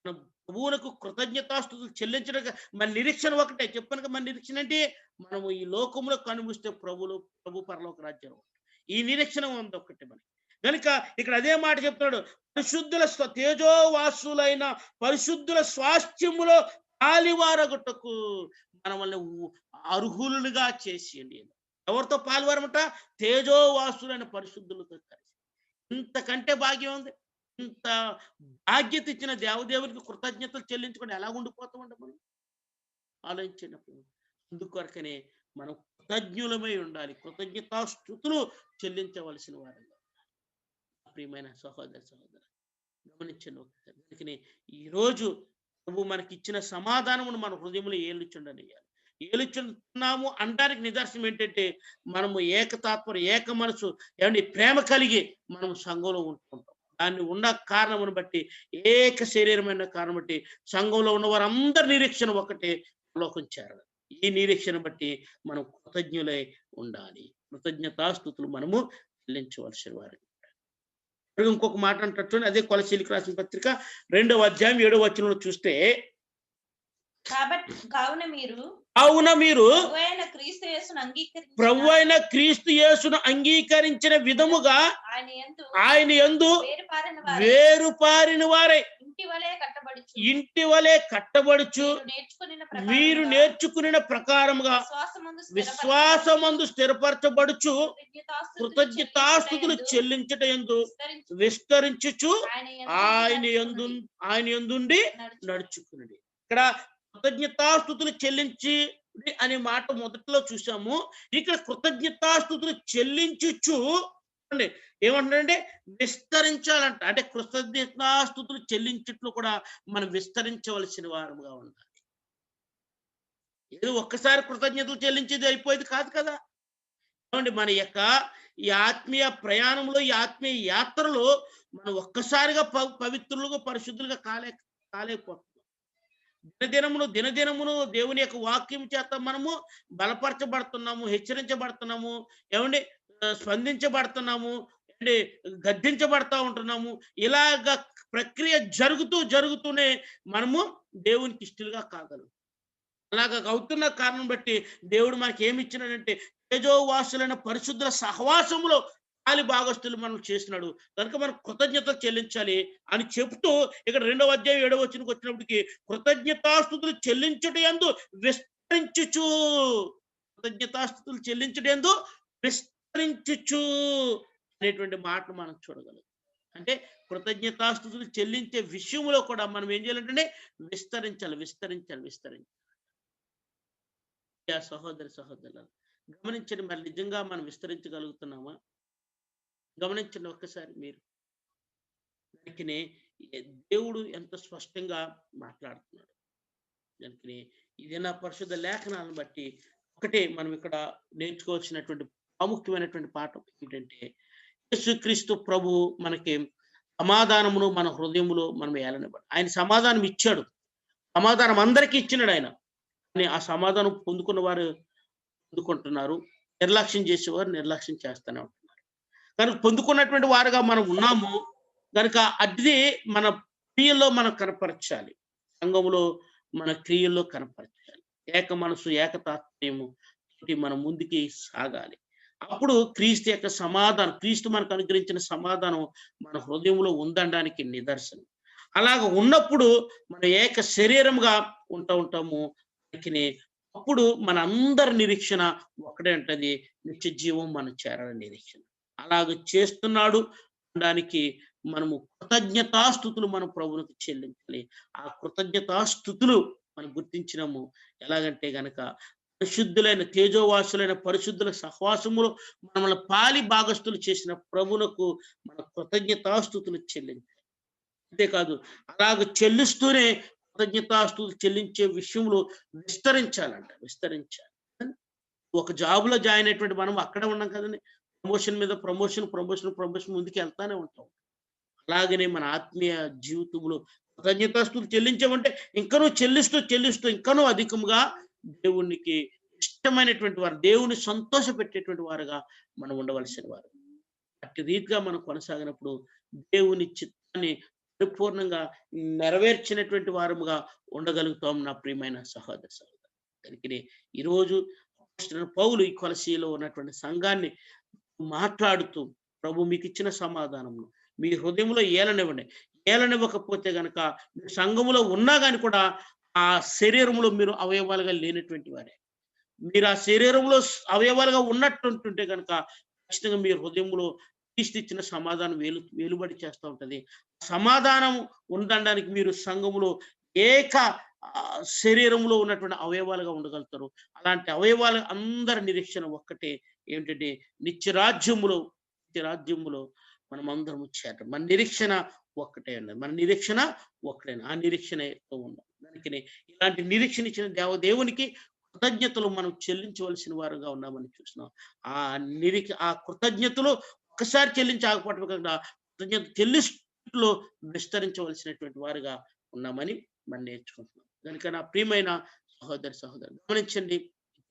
మన ప్రభువునకు కృతజ్ఞతాస్తుతులు చెల్లించడం మన నిరీక్షణ ఒకటే. చెప్పాను మన నిరీక్షణ అంటే మనము ఈ లోకంలో కనుమూస్తే ప్రభు పరలోక రాజ్యం. ఈ నిరీక్షణ ఉంది ఒకటి మనకి. కనుక ఇక్కడ అదే మాట చెప్తున్నాడు, పరిశుద్ధుల తేజోవాసులైన పరిశుద్ధుల స్వాస్థ్యములో పాలివారగుటకు మనల్ని అర్హులుగా చేసేయండి. ఎవరితో పాల్వారమట? తేజోవాసులైన పరిశుద్ధులతో కలిసి. ఇంతకంటే భాగ్యం ఉంది? ఇంత బాధ్యత ఇచ్చిన దేవదేవునికి కృతజ్ఞతలు చెల్లించుకొని ఎలా ఉండిపోతామండి మనం? ఆలోచించినప్పుడు అందుకొరకనే మనం కృతజ్ఞులమై ఉండాలి, కృతజ్ఞతాస్తుతులు చెల్లించవలసిన వారంగా. ప్రియమైన సహోదర గమనించండి ఒకసారి. అందుకని ఈరోజు ప్రభు మనకి ఇచ్చిన సమాధానమును మన హృదయంలో ఏలుచుండనియాలి. ఏలుచున్నాము అనడానికి నిదర్శనం ఏంటంటే మనము ఏకతాత్పర ఏక మనసు ఏమండి ప్రేమ కలిగి మనం సంఘంలో ఉంటుంటాం. దాన్ని ఉన్న కారణమును బట్టి ఏక శరీరమైన కారణం బట్టి సంఘంలో ఉన్న వారందరి నిరీక్షణ ఒకటే, లోకం చేరాలి. ఈ నిరీక్షణ బట్టి మనం కృతజ్ఞులై ఉండాలి. కృతజ్ఞతాస్తుతులు మనము చెల్లించవలసిన వారు. ఇంకొక మాట అంటూ అదే కొలసీలకు రాసిన పత్రిక 2వ అధ్యాయం 7వ వచనంలో చూస్తే, కావున మీరు ప్రభువైన క్రీస్తు యేసును అంగీకరించిన విధముగా ఆయన యందు వేరుపారిన వారై ఇంటి వలె కట్టబడుచు మీరు నేర్చుకున్న ప్రకారముగా విశ్వాసమందు స్థిరపరచబడుచు కృతజ్ఞతాస్తుతులు చెల్లించట యందు విస్తరించుచు ఆయన యందుండి నడుచుకున్నది. ఇక్కడ కృతజ్ఞతాస్తుతులు చెల్లించి అనే మాట మొదట్లో చూసాము. ఇక్కడ కృతజ్ఞతాస్తుతులు చెల్లించుచు అండి ఏమంటారంటే విస్తరించాలంట. అంటే కృతజ్ఞతాస్తుతులు చెల్లించుట్లు కూడా మనం విస్తరించవలసిన వారముగా ఉండాలి. ఏదో ఒక్కసారి కృతజ్ఞతలు చెల్లించేది అయిపోయేది కాదు కదా. ఏమండి మన యొక్క ఈ ఆత్మీయ ప్రయాణంలో, ఈ ఆత్మీయ యాత్రలో మనం ఒక్కసారిగా పవిత్రులుగా పరిశుద్ధులుగా కాలేకపోతాం. దినదినమును దేవుని యొక్క వాక్యం చేత మనము బలపరచబడుతున్నాము, హెచ్చరించబడుతున్నాము, ఏమండి స్పందించబడుతున్నాము, అంటే గద్దించబడతా ఉంటున్నాము. ఇలాగ ప్రక్రియ జరుగుతూనే మనము దేవునికి ఇష్టలుగా కాగలం. అలాగ అవుతున్న కారణం బట్టి దేవుడు మనకి ఏమి ఇచ్చినాడంటే తేజోవాసులైన పరిశుద్ధుల సహవాసములో పాలి భాగస్తులు మనం చేసినాడు. కనుక మనం కృతజ్ఞతలు చెల్లించాలి అని చెప్తూ ఇక్కడ 2వ అధ్యాయం 7వ వచనంకి వచ్చినప్పటికీ కృతజ్ఞతాస్తుతులు చెల్లించుట యందు విస్తరించుచు, కృతజ్ఞతాస్తుతులు చెల్లించుట యందు విస్తరించుచు అనేటువంటి మాటను మనం చూడగలం. అంటే కృతజ్ఞతాస్తుతులు చెల్లించే విషయంలో కూడా మనం ఏం చేయాలంటే విస్తరించాలి. సహోదరులు గమనించండి, మరి నిజంగా మనం విస్తరించగలుగుతున్నామా? గమనించండి ఒక్కసారి మీరు. దానికి దేవుడు ఎంత స్పష్టంగా మాట్లాడుతున్నాడు. దానికి ఇది నా పరిశుద్ధ లేఖనాలను బట్టి ఒకటే మనం ఇక్కడ నేర్చుకోవాల్సినటువంటి ప్రాముఖ్యమైనటువంటి పాఠం ఏంటంటే, యేసుక్రీస్తు ప్రభు మనకి సమాధానమును మన హృదయములో మనం ఏలనివ్వడు. ఆయన సమాధానం ఇచ్చాడు. సమాధానం అందరికీ ఇచ్చినాడు ఆయన. కానీ ఆ సమాధానం పొందుకున్న వారు పొందుకుంటున్నారు. నిర్లక్ష్యం చేసేవారు నిర్లక్ష్యం చేస్తూనే ఉంటున్నారు. కనుక పొందుకున్నటువంటి వారుగా మనం ఉన్నాము. కనుక అది మన క్రియల్లో మనం కనపరచాలి. సంఘములో మన క్రియల్లో కనపరచాలి. ఏక మనసు ఏకతాత్మ్యము తోటి మనం ముందుకి సాగాలి. అప్పుడు క్రీస్తు యొక్క సమాధానం, క్రీస్తు మనకు అనుగ్రహించిన సమాధానం మన హృదయంలో ఉందనడానికి నిదర్శనం. అలాగ ఉన్నప్పుడు మనం ఏక శరీరముగా ఉంటాము. అప్పుడు మన అందరి నిరీక్షణ ఒకటే ఉంటది, నిత్య జీవం మనం చేరాలని నిరీక్షణ. అలాగ చేస్తున్నాడు అనడానికి మనము కృతజ్ఞతాస్థుతులు మనం ప్రభువునికి చెల్లించాలి. ఆ కృతజ్ఞతాస్థుతులు మనం గుర్తించినాము. ఎలాగంటే గనక పరిశుద్ధులైన తేజోవాసులైన పరిశుద్ధుల సహవాసములో మనల్ని పాలి భాగస్థులు చేసిన ప్రభువునకు మన కృతజ్ఞతాస్థుతులు చెల్లించాలి. అంతేకాదు అలాగ చెల్లిస్తూనే కృతజ్ఞతాస్తుతులు చెల్లించే విషయంలో విస్తరించాలి. ఒక జాబులో జాయిన్ అయినటువంటి మనం అక్కడే ఉన్నాం కదండి. ప్రమోషన్ మీద ప్రమోషన్ ముందుకు వెళ్తానే ఉంటాం. అలాగనే మన ఆత్మీయ జీవితంలో కృతజ్ఞతాస్తుతులు చెల్లించామంటే ఇంకనూ చెల్లిస్తూ ఇంకనూ అధికంగా దేవునికి ఇష్టమైనటువంటి వారు, దేవుని సంతోష పెట్టేటువంటి వారుగా మనం ఉండవలసిన వారు. అట్టి రీతిగా మనం కొనసాగినప్పుడు దేవుని చిత్తాన్ని పరిపూర్ణంగా నెరవేర్చినటువంటి వారముగా ఉండగలుగుతాం నా ప్రియమైన సహోదర. దానికి ఈరోజు పౌలు ఈ కొలసీలో ఉన్నటువంటి సంఘాన్ని మాట్లాడుతూ, ప్రభు మీకు ఇచ్చిన సమాధానము మీ హృదయంలో ఏలనివ్వకపోతే గనక మీరు సంఘములో ఉన్నా కానీ కూడా ఆ శరీరంలో మీరు అవయవాలుగా లేనటువంటి వారే. మీరు ఆ శరీరంలో అవయవాలుగా ఉన్నట్టుంటుంటే కనుక ఖచ్చితంగా మీ హృదయంలో క్రీస్తు ఇచ్చిన సమాధానం వెలుబడి చేస్తూ ఉంటది. సమాధానం ఉండడానికి మీరు సంఘములో ఏక శరీరంలో ఉన్నటువంటి అవయవాలుగా ఉండగలుగుతారు. అలాంటి అవయవాలు అందరి నిరీక్షణ ఒక్కటే, ఏమిటంటే నిత్యరాజ్యములో మనం అందరం చేరడం. మన నిరీక్షణ ఒక్కటే ఉన్నది. మన నిరీక్షణ ఒక్కటే. ఆ నిరీక్షణతో ఉన్నాం. దానికి ఇలాంటి నిరీక్షణ ఇచ్చిన దేవునికి కృతజ్ఞతలు మనం చెల్లించవలసిన వారుగా ఉన్నామని చూస్తున్నాం. ఆ కృతజ్ఞతలు ఒక్కసారి చెల్లించకపోవటం కాకుండా కృతజ్ఞత చెల్లిలో విస్తరించవలసినటువంటి వారుగా ఉన్నామని మనం నేర్చుకుంటున్నాం. కనుక నా ప్రియమైన సహోదరు గమనించండి,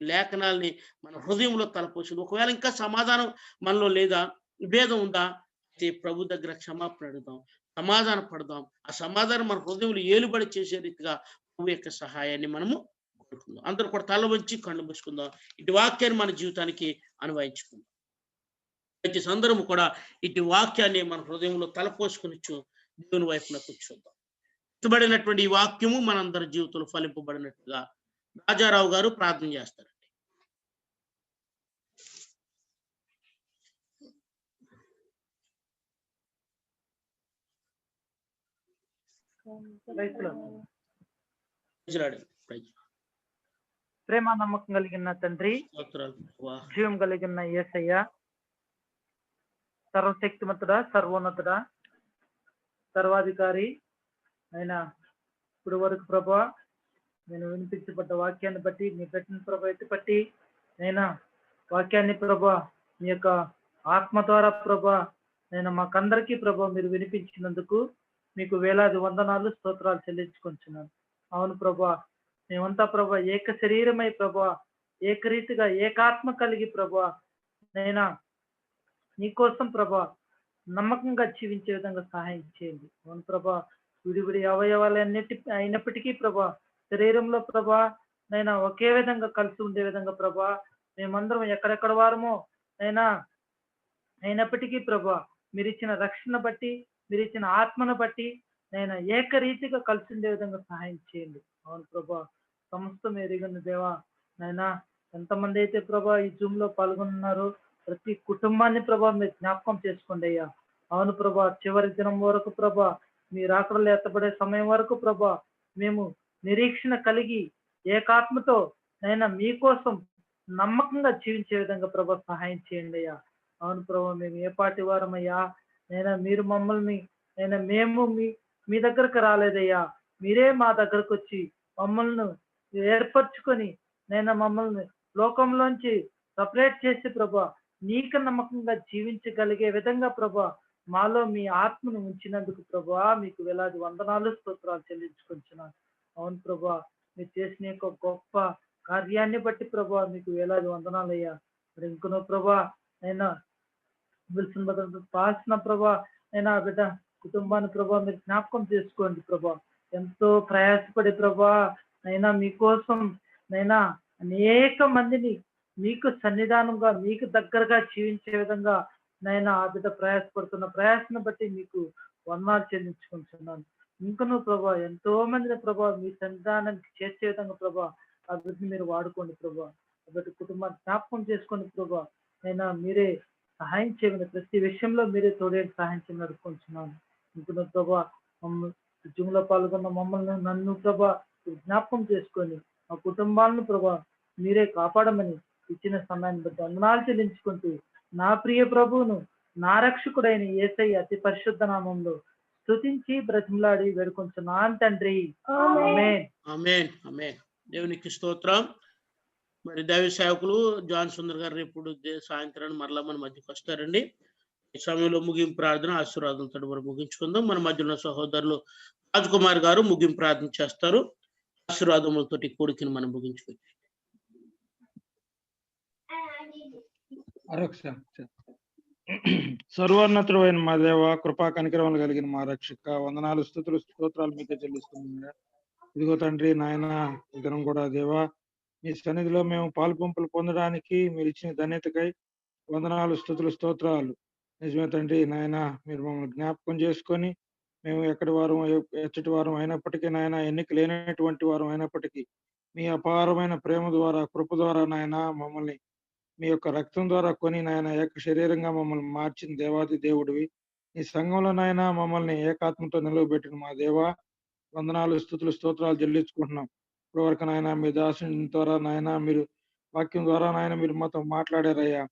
లేఖనాల్ని మన హృదయంలో తలపోసింది. ఒకవేళ ఇంకా సమాధానం మనలో లేదా, విభేదం ఉందా, అయితే ప్రభు దగ్గర క్షమాపణ అడుగుదాం, సమాధాన పడదాం. ఆ సమాధానం మన హృదయంలో ఏలుబడి చేసే రీతిగా ప్రభు యొక్క సహాయాన్ని మనము కోరుకుందాం. అందరూ కూడా తల వంచి కళ్ళు మూసుకుందాం. ఇటు వాక్యాన్ని మన జీవితానికి అన్వయించుకుందాం. ప్రతి సందర్భం కూడా ఇటు వాక్యాన్ని మన హృదయంలో తలపోసుకుని దేవుని వైపున కూర్చోద్దాం. ఇష్టపడినటువంటి ఈ వాక్యము మనందరి జీవితంలో ఫలింపబడినట్టుగా రాజారావు గారు ప్రార్థన చేస్తారండి. ప్రేమ నమ్మకం కలిగిన తండ్రి, జీవం కలిగిన యేసయ్య, సర్వశక్తిమంతుడా, సర్వోన్నతుడా, సర్వాధికారి అయిన ఇప్పుడు వరకు ప్రభా నేను వినిపించబడ్డ వాక్యాన్ని బట్టి, నీ పెట్టిన ప్రభా ఎత్తి బట్టి నైనా వాక్యాన్ని ప్రభా మీ యొక్క ఆత్మ ద్వారా ప్రభా నేను మాకందరికీ ప్రభా మీరు వినిపించినందుకు మీకు వేలాది వందనాలు, స్తోత్రాలు చెల్లించుకుంటున్నాను. అవును ప్రభా, మేమంతా ప్రభా ఏక శరీరమై ప్రభా ఏకరీతిగా ఏకాత్మ కలిగి ప్రభా నైనా నీకోసం ప్రభా నమ్మకంగా జీవించే విధంగా సహాయం చేయండి. అవును ప్రభా, విడివిడి అవయవాలన్నిటి అయినప్పటికీ ప్రభా శరీరంలో ప్రభా నైనా ఒకే విధంగా కలిసి ఉండే విధంగా ప్రభా మేమందరం ఎక్కడెక్కడ వారమో అయినప్పటికీ ప్రభా మీరు ఇచ్చిన రక్షణ బట్టి, మీరు ఇచ్చిన ఆత్మను బట్టి నైనా ఏకరీతిగా కలిసి ఉండే విధంగా సహాయం చేయండి. అవును ప్రభా, సమస్తం ఎరిగిన దేవా నైనా ఎంతమంది అయితే ప్రభా ఈ జూమ్ లో పాల్గొన్నారో ప్రతి కుటుంబాన్ని ప్రభా మీరు జ్ఞాపకం చేసుకోండి అయ్యా. అవును ప్రభా, చివరి దినం వరకు ప్రభా మీరు ఆకడలు ఎత్తబడే సమయం వరకు ప్రభా మేము నిరీక్షణ కలిగి ఏకాత్మతో నైనా మీకోసం నమ్మకంగా జీవించే విధంగా ప్రభా సహాయం చేయండి అయ్యా. అవును ప్రభా, మేము ఏ పాటి వారమయ్యా నైనా మీరు మమ్మల్ని మేము మీ మీ దగ్గరకు రాలేదయ్యా. మీరే మా దగ్గరకు వచ్చి మమ్మల్ని ఏర్పరచుకొని నైనా మమ్మల్ని లోకంలోంచి సపరేట్ చేసి ప్రభా నీకు నమ్మకంగా జీవించగలిగే విధంగా ప్రభా మాలో మీ ఆత్మను ఉంచినందుకు ప్రభా మీకు వేలాది వందనాలు స్తోత్రాలు చెల్లించుకుంటున్నాను. అవును ప్రభా, మీరు చేసిన యొక్క గొప్ప కార్యాన్ని బట్టి ప్రభా మీకు వేలాది వందనాలయ్యా. మరి ఇంకనో ప్రభా అయినా విల్సన్ భద్రత పాల్సిన ప్రభా అయినా బిడ్డ కుటుంబాన్ని ప్రభా మీరు జ్ఞాపకం చేసుకోండి ప్రభా. ఎంతో ప్రయాసపడి ప్రభా నైనా మీకోసం నైనా అనేక మందిని మీకు సన్నిధానంగా మీకు దగ్గరగా జీవించే విధంగా నైనా ఆ బిడ్డ ప్రయాసపడుతున్న ప్రయాసను బట్టి మీకు వందనాలు చెల్లించుకుంటున్నాను. ఇంకనూ ప్రభా ఎంతో మందిని ప్రభా మీ సన్నిధానానికి చేర్చే విధంగా ప్రభా ఆ బిడ్డని మీరు వాడుకోండి ప్రభా. ఆ బిడ్డ కుటుంబాన్ని జ్ఞాపకం చేసుకోండి ప్రభా. అయినా మీరే సహాయం చేయండి, ప్రతి విషయంలో మీరే తోడేటి సహాయం చేయమని అడుగుకుంటున్నాను. ఇంకనూ ప్రభా ఉద్యమంలో పాల్గొన్న మమ్మల్ని నన్ను ప్రభా జ్ఞాపకం చేసుకొని ఆ కుటుంబాలను ప్రభా మీరే కాపాడమని ఇచ్చిన సమయాన్ని బట్టి వందనాలు చెల్లించుకుంటూ నా ప్రియ ప్రభువును నా రక్షకుడైన యేసయ్య అతి పరిశుద్ధ నామంలో స్తుతించి బ్రతిమలాడి వేడుకొంచున్నాను తండ్రి. ఆమేన్. ఆమేన్. ఆమేన్. దేవునికి స్తోత్రం. మరి దైవ సేవకులు జాన్ సుందర్ గారు రేపు సాయంత్రాన్ని మరలా మన మధ్యకి వస్తారండి. ఈ సమయంలో ముగింపు ప్రార్థన ఆశీర్వాదంతో మనం ముగించుకుందాం. మన మధ్యలో సహోదరులు రాజ్ కుమార్ గారు ముగింపు ప్రార్థన చేస్తారు. ఆశీర్వాదములతోటి కోరికను మనం ముగించుకుంటాం. సర్వోన్నతుడైన మా దేవ, కృపా కనికరములు కలిగిన మా రక్షక, వందనాలు స్తుతులు స్తోత్రాలు మీకే చెల్లిస్తున్నాం. ఇదిగో తండ్రి నాయన ఈ దినం కూడా దేవా మీ సన్నిధిలో మేము పాలు పంపులు పొందడానికి మీరు ఇచ్చిన ధన్యతకై వందనాలు స్తుతులు స్తోత్రాలు. నిజమే తండ్రి నాయన, మీరు మమ్మల్ని జ్ఞాపకం చేసుకొని మేము ఎక్కడి వారం ఎచ్చటి వారం అయినప్పటికీ నాయన, ఎన్నిక లేనటువంటి వారం అయినప్పటికీ మీ అపారమైన ప్రేమ ద్వారా కృప ద్వారా నాయన మమ్మల్ని మీ యొక్క రక్తం ద్వారా కొని నాయన ఏక శరీరంగా మమ్మల్ని మార్చిన దేవాది దేవుడివి. ఈ సంఘంలో నాయన మమ్మల్ని ఏకాత్మతో నిలవబెట్టిన మా దేవా వందనాలు స్తుతులు స్తోత్రాలు చెల్లించుకుంటున్నాం. ఇప్పటివరకు నాయన మీ దాసుని ద్వారా నాయన మీరు వాక్యం ద్వారా నాయన మీరు మాతో మాట్లాడారయ్యా.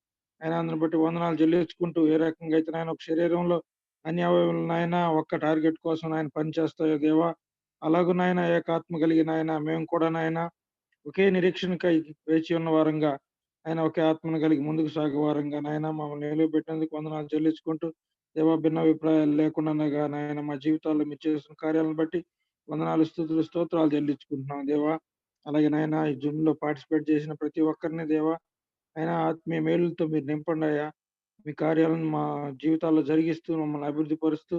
ఆయన అందుని బట్టి వందనాలు చెల్లించుకుంటూ ఏ రకంగా అయితే నాయన ఒక శరీరంలో అన్ని అవయవాలు నాయన ఒక్క టార్గెట్ కోసం ఆయన పనిచేస్తాయో దేవా, అలాగూ నాయన ఏకాత్మ కలిగిన ఆయన మేము కూడా నాయన ఒకే నిరీక్షణకై వేచి ఉన్న వారంగా ఆయన ఒకే ఆత్మను కలిగి ముందుకు సాగే వారంగా నాయన మమ్మల్ని నిలబెట్టినందుకు వందనాలు చెల్లించుకుంటూ దేవా భిన్న అభిప్రాయాలు లేకుండా నాయన మా జీవితాల్లో మీరు చేసిన కార్యాలను బట్టి వందనాలు స్తుతులు స్తోత్రాలు చెల్లించుకుంటున్నాం దేవా. అలాగే నాయన ఈ జూమ్ లో పార్టిసిపేట్ చేసిన ప్రతి ఒక్కరిని దేవా ఆయన ఆత్మీయ మేలులతో మీరు నింపండి అయ్యా. మీ కార్యాలను మా జీవితాల్లో జరిగిస్తూ మమ్మల్ని అభివృద్ధి పరుస్తూ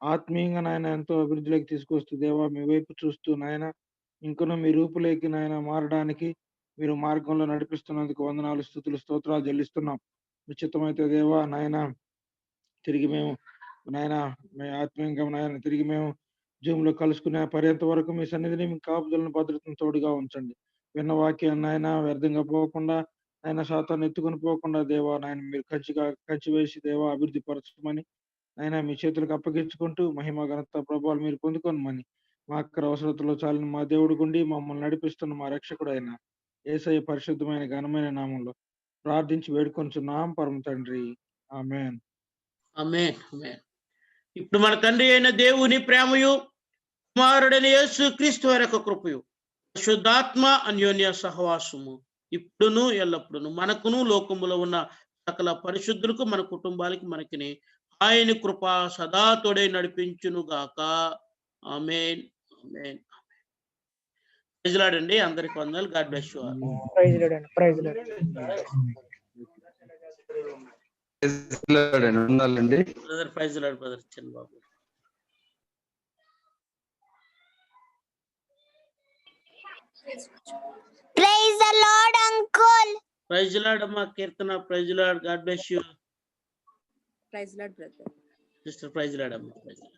ఆత్మీయంగా నాయన ఎంతో అభివృద్ధిలోకి తీసుకొస్తూ దేవా మీ వైపు చూస్తూ నాయన ఇంకనూ మీ రూపులోకి నాయన మారడానికి మీరు మార్గంలో నడిపిస్తున్నందుకు వందనాలు స్తుతులు స్తోత్రాలు చెల్లిస్తున్నాం. నిశ్చితమైతే దేవా నాయన తిరిగి మేము నాయన మీ ఆత్మీయంగా నాయన తిరిగి మేము జూమ్ లో కలుసుకునే పర్యంత వరకు మీ సన్నిధిని మీ కాపుదలను భద్రతను తోడుగా ఉంచండి. విన్న వాక్యాన్ని ఆయన వ్యర్థంగా పోకుండా ఆయన శాతాన్ని ఎత్తుకొని పోకుండా దేవా నాయన మీరు కంచి వేసి దేవా అభివృద్ధి పరచమని ఆయన మీ చేతులకు అప్పగించుకుంటూ మహిమ ఘనత ప్రభావాలు మీరు పొందుకోనమని మా అక్కర అవసరతలో చాలిన మా దేవుడు గుండి మమ్మల్ని నడిపిస్తున్న మా రక్షకుడు అయిన యేసయ్య పరిశుద్ధమైన ఘనమైన నామంలో ప్రార్థించి వేడుకొంచున్నాం పరమ తండ్రి. ఆమేన్. ఆమేన్. ఆమేన్. ఇప్పుడు మన తండ్రి అయిన దేవుని ప్రేమయు కుమారుడైన యేసు క్రీస్తు వారి యొక్క కృపయు శుద్ధాత్మ అన్యోన్య సహవాసము ఇప్పుడును ఎల్లప్పుడును మనకును లోకములో ఉన్న సకల పరిశుద్ధులకు మన కుటుంబాలకి మనకిని ఆయన కృప సదా తోడై నడిపించును గాక. ఆమేన్. ఆమేన్. ప్రైజ్ లార్డ్ అండి. అందరికి వందనాలు. God bless you all. Praise Lord అండి. Praise Lord. ఉండాలండి brother praise Lord brother Chandrababu. Praise the Lord, Uncle. Praise Lord అమ్మా Keerthana. Praise Lord. God bless you. Praise Lord brother. Sister praise Lord అమ్మా. Praise lord.